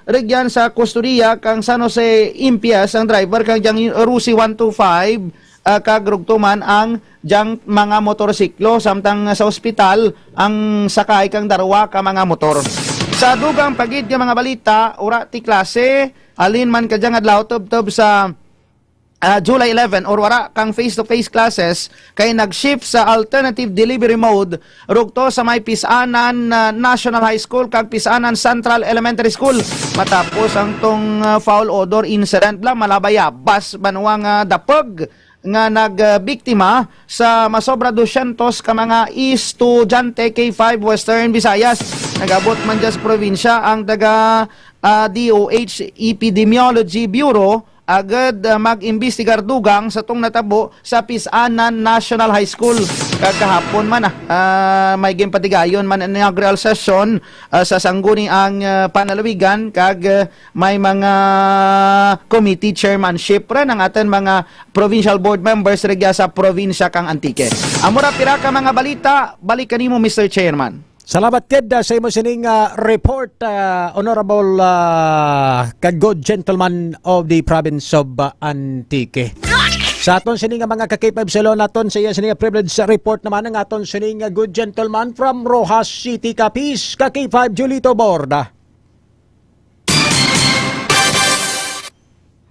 Speaker 20: regyan sa kustudiya kang San Jose Impias ang driver kang jang Rusi 125 kagrugtuman ang jang mga motorsiklo samtang sa ospital ang sakay kang darwa ka mga motor. Sa dugang pagid nga mga balita ura ti klase alin man ka jang adlaw tub sa July 11 or wara kang face-to-face classes kay nag-shift sa alternative delivery mode rugto sa may Pisanan National High School kag Pisanan Central Elementary School matapos ang tong foul odor incident lang malabayabas banwang dapog nga nagbiktima sa masobra 200 ka mga estudyante K5 Western Visayas. Nagabot man dyan sa probinsya ang taga DOH Epidemiology Bureau agad mag-imbestigar dugang sa tong natabo sa Pisanan National High School. Kagahapon man may gimpatigayon man ang inaugural session sa sangguni ang panalawigan kag may mga committee chairmanship rin ang atin mga provincial board members regya sa probinsya kang Antique. Amura pira ka mga balita, balik kanimo Mr. Chairman.
Speaker 16: Salamat kid sa imo sining report, Honorable kag good gentleman of the province of Antique. Sa aton sining mga ka-K5 Salon naton sa iya sining privilege report naman ang aton sining good gentleman from Rojas City, Capiz, ka-K5 Julito Borda.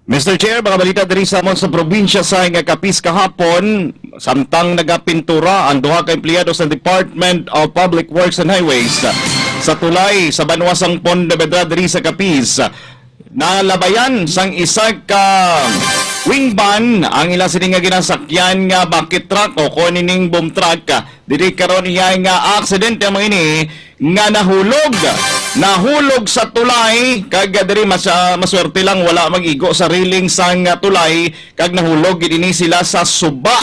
Speaker 21: Mr. Chair, mga balita diri sa amon sa probinsya sa Capiz kahapon, samtang nagapintura ang duha ka empleyado sa Department of Public Works and Highways sa tulay sa Banwasang Pontevedra diri sa Capiz. Nalabayan sang isa ka wing van ang ilang sining nga ginasakyan nga bucket truck o kunining boom truck. Diri karon iya nga aksidente mo ini nga nahulog sa tulay kag diri maswerte lang wala mag-igo sa railing sang tulay kag nahulog gid ini sila sa suba.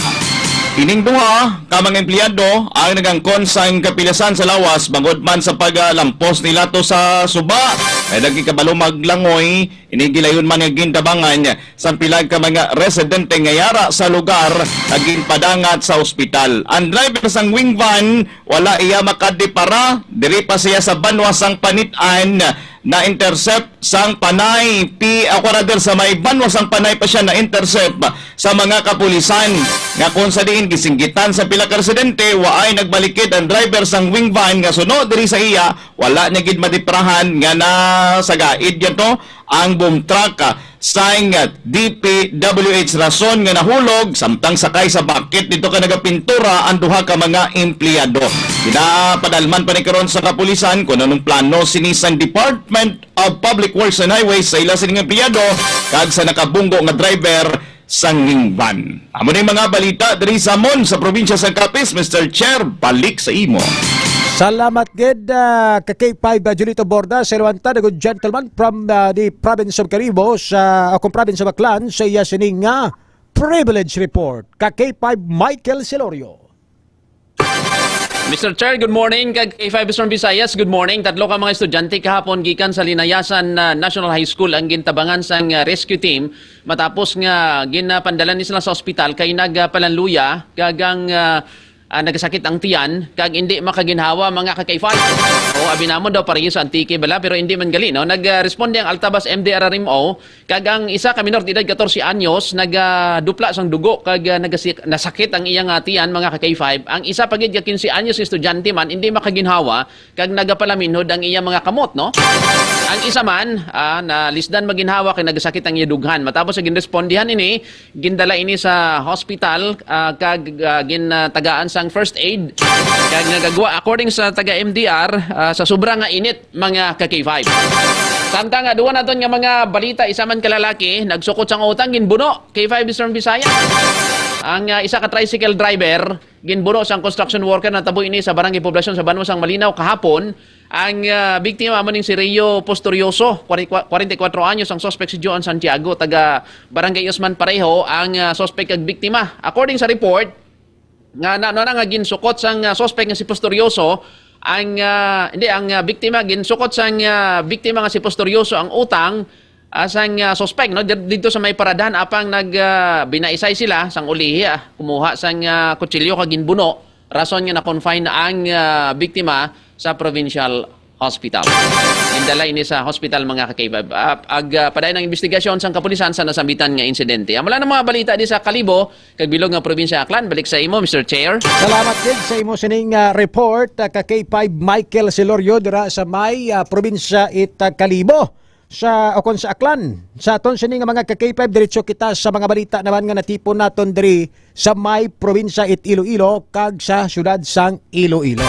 Speaker 21: Ining duha ka mga empleyado ang nagangkon sa kapilasan sa lawas bangod man sa paglampos nila to sa suba. Ay dagi kabalo maglangoy inigilayon man nga gintabangan sa pilag ka mga residente nga yara sa lugar naging padangat sa ospital. Ang driver sang wing van wala iya makadipara diri pa siya sa Banwasang Panitan na intercept sang panay sa may Banwasang Panay pa siya na intercept sa mga kapulisan nga kung sa diin gisinggitan sa pila ka residente waay nagbalikid ang driver sang wing van nga sunod diri sa iya wala niya gid madiprahan nga na sagaid yan to ang boom truck sang DPWH rason nga nahulog samtang sakay sa bucket dito ka nagapintura ang duha ka mga empleyado. Pinapadalman pa ni karon sa kapulisan kung anong plano sinisang Department of Public Works and Highways sa ila sining empleyado kag sa nakabunggo nga driver sang wing van. Amo na mga balita diri sa Mon sa probinsya sa Capiz. Mr. Chair, balik sa imo.
Speaker 16: Salamat gid ka-K5 Julito Borda, Selwanta, the good gentleman from the province of Caribos, akong province of Aklan, sa iya sining privilege report. Ka-K5 Michael Silorio.
Speaker 22: Mr. Chair, good morning. Kag K5 Eastern Visayas, good morning. Tatlo ka mga estudyante kahapon gikan sa Linayasan National High School ang gintabangan sang rescue team matapos nga ginapandalan ni sila sa ospital kay nagpalanluya kagang nagasakit ang tiyan kag hindi makaginhawa mga ka-K5. O abi namon daw pareho sa Antique bala pero hindi man gali no. Nagresponde ang Altabas MDRRMO kag ang isa ka minor de edad 14 anyos nagdupla sang dugo kag nasakit ang iyang tiyan mga ka-K5. Ang isa pagid 15 anyos estudyante man hindi makaginhawa kag nagapalaminhod ang iyang mga kamot no. Ang isa man na lisdan maginhawa kay nagasakit ang iyang dughan. Matapos ginrespondihan ini gindala ini sa hospital kag gintagaan sang sang first aid kag nagagawa according sa taga MDR sa sobra nga init mga ka-K5. Samtang duwa naton nga mga balita, isa man kalalaki nagsukot sang utang ginbuno K5 Eastern Visayas. Ang isa ka tricycle driver ginbuno sang construction worker na tabo ini sa barangay poblasyon sa Banwas ang Malinaw kahapon. Ang biktima mo ning si Rio Posturioso, 44 anyos ang suspect si Joan Santiago, taga barangay Usman Pareho ang suspect kag biktima. According sa report nga nga ginsukot sang suspect nga si Posturioso, ang biktima ginsukot sang biktima nga si Posturioso ang utang sang suspect no dito sa may paradahan apang binaisay sila sang ulihi kumuha sang kutsilyo kag ginbuno, rason nga na-confine ang biktima sa provincial hospital. Indala ini sa hospital mga ka-K5. Padayon ng investigasyon sang kapulisan sa nasambitan nga insidente. Amala ng mga balita di sa Kalibo kag bilog nga probinsya Aklan. Balik sa imo Mr. Chair.
Speaker 16: Salamat din sa imo sining report ka-K5 Michael Silorio dira sa may probinsya Kalibo sa Aklan. Sa aton sining mga ka-K5 diretso kita sa mga balita naman nga natipon naton diri sa may probinsya Iloilo kag sa syudad sang Iloilo.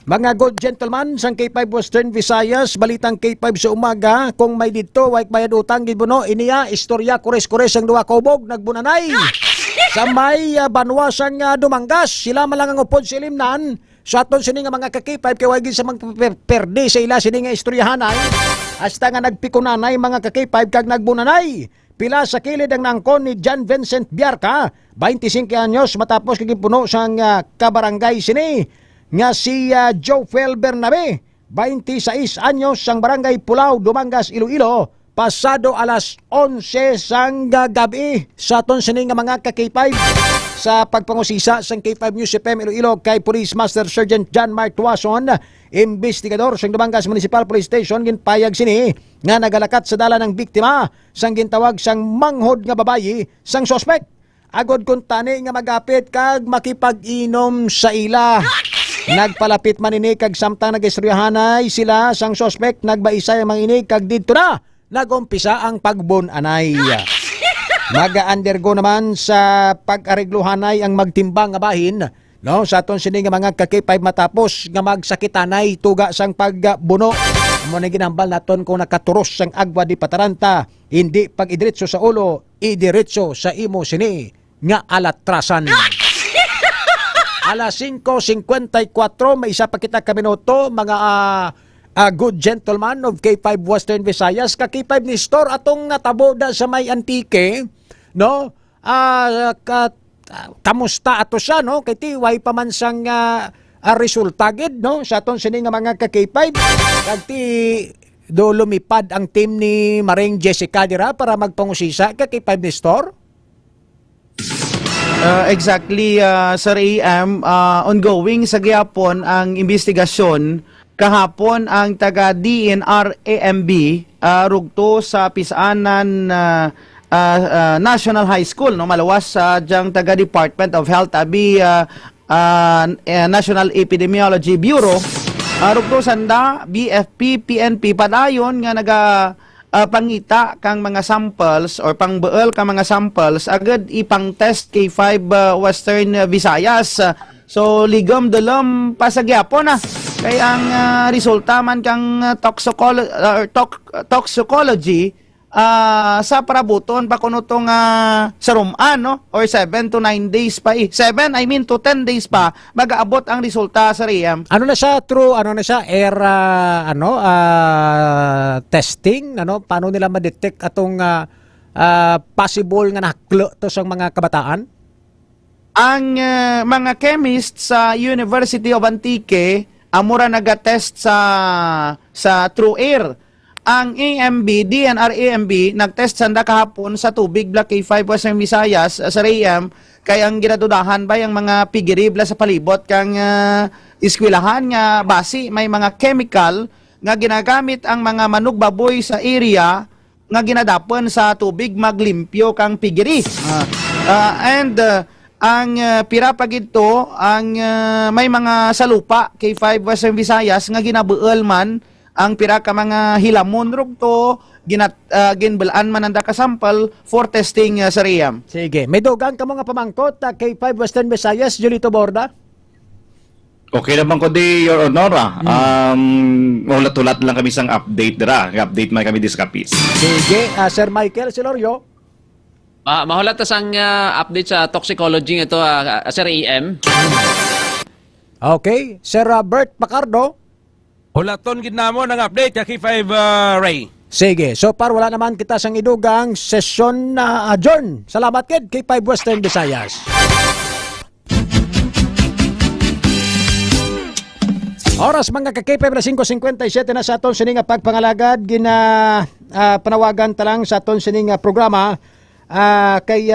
Speaker 16: Mga good gentlemen, sang K5 Western Visayas, balitang K5 sa umaga, kung may dito, wait bayad utang, gibuno, iniya, istorya, kures-kures ang duwa kaubog, nagbunanay. Sa may banwasang Dumangas, sila malang ang upod sa ilimnan, sa aton sini nga mga ka-K5, kaya wagin sa mga perde sa ila sini nga istoryahanay, hasta nga nagpikunanay mga ka-K5 kag nagbunanay. Pila sa kilid ang nangkon ni John Vincent Biarca, 25 anyos, matapos kagipuno sang kabarangay sini, nga si Joel Bernabe, 26 anyos, sang barangay Pulao, Dumangas, Iloilo, pasado alas 11 sang gabi sa aton sining nga mga ka-K5 sa pagpangusisa sang K5 News FM Iloilo kay Police Master Sergeant John Mark Tuason, investigador sang Dumangas Municipal Police Station, ginpayag sini nga nagalakat sa dala ng biktima sang gintawag sang manghod nga babayi sang suspect. Agod kun tani nga magapit kag makipag-inom sa ila. Nagpalapit maninig kag samtang nag-istoryahanay sila sang suspect, nagbaisay ang manginig kag didto na nagumpisa ang pagbunanay. Mag-undergo naman sa pag-arigluhanay ang magtimbang nga bahin no sa aton sini nga mga ka-K5 matapos nga magsakitanay tuga sang pagbuno. Mo na ginambal naton kung nakaturos sang agwa di pataranta, hindi pag idiretso sa ulo, idiretso sa imo sini nga alatrasan. Alas 5:54, may isa pa kita kaminoto, mga good gentleman of K5 Western Visayas, ka-K5 ni Store atong natabo da sa may Antique, no? Kamusta ato siya, no? Kay tiway pa man sang resulta gid, no? Sa aton sini nga mga ka-K5, kag ti do lumipad ang team ni Maring Jessica dira para magpangusisa ka-K5 ni Store.
Speaker 20: Exactly, Sir AM, ongoing sa gihapon ang investigasyon. Kahapon ang taga DNR-AMB rugto sa Pisanan National High School, no, malawas sa diyang taga Department of Health abi National Epidemiology Bureau, rugto sanda BFP PNP padayon nga naga pangita kang mga samples or pangbuel kang mga samples agad ipang test K5 Western Visayas. So ligam dalam pasagyapon na kay ang resulta man kang toxicology sa parabuton pa kuno tong sa ruman, no, or 7 to 9 days pa 7 to 10 days pa mag-aabot ang resulta sa RIAM.
Speaker 16: Ano na siya air testing, ano, paano nila ma-detect atong possible nga naklo to sa mga kabataan?
Speaker 20: Ang mga chemist sa University of Antique amura naga-test sa True Air. Ang DNR-AMB nagtest sanda kahapon sa tubig Black K5 Western Visayas sa RIAM, kay ang ginadudahan ba yung mga pigiribla sa palibot kang iskwilahan nga basi may mga chemical nga ginagamit ang mga manugbaboy sa area nga ginadapon sa tubig maglimpyo kang pigiri. Ang pira pa gito ang may mga salupa K5 Western Visayas nga ginabuel man ang pira ka mga hilamon rugto ginbalaan man anda ka sample for testing sa RIAM.
Speaker 16: Sige, may dugang ka mga pamangkot K5 Western Visayas, Julito Borda.
Speaker 21: Okay naman ko di, Your Honor. Ulat-ulat lang kami sang update dira. Update man kami diskapis.
Speaker 16: Sige, Sir Michael Silorio.
Speaker 22: Mahulat ang update sa toxicology ito, Sir EM.
Speaker 16: Okay, Sir Bert Pacardo.
Speaker 19: Hulaton gid namo ng update kay K5 Ray.
Speaker 16: Sige, so par wala naman kita sang idugang session na adjourn. Salamat kid kay 5 Western Visayas. Oras mga ka-K5 na 5:57 na sa aton sining pagpangalagad panawagan talang sa aton sining programa kay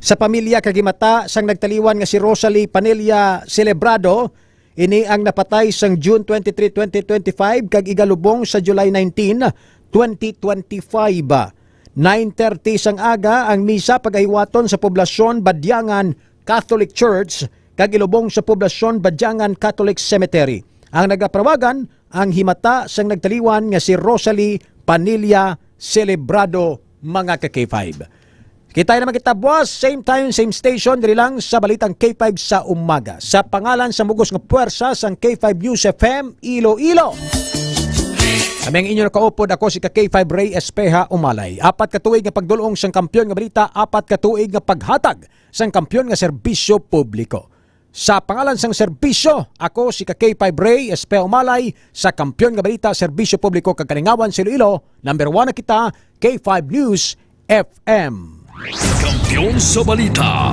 Speaker 16: sa pamilya kagimata sang nagtaliwan nga si Rosalie Panilla Celebrado. Ini ang napatay sang June 23, 2025 kag igalubong sa July 19, 2025. 9:30 sang aga ang misa pagaywaton sa poblasyon Badyangan Catholic Church kag ilubong sa poblasyon Badyangan Catholic Cemetery. Ang nagaprawagan ang himata sang nagtaliwan nga si Rosalie Panilla Celebrado mga ka-K5. Kita naman kita boss, same time, same station, diri lang sa Balitang K5 sa umaga. Sa pangalan sa mugos nga puwersa sang K5 News FM, Iloilo. Kami ang inyo nakaupod, ako si K5 Ray Espeja Umalay. 4 ka tuig nga pagdulong sang kampyon nga balita, 4 ka tuig nga paghatag sang kampyon nga serbisyo publiko. Sa pangalan sang serbisyo, ako si K5 Ray Espeja Umalay sa kampyon nga balita, serbisyo publiko kagalingawan sa Iloilo. Number 1 na kita, K5 News FM.
Speaker 1: Kampiyon sa balita.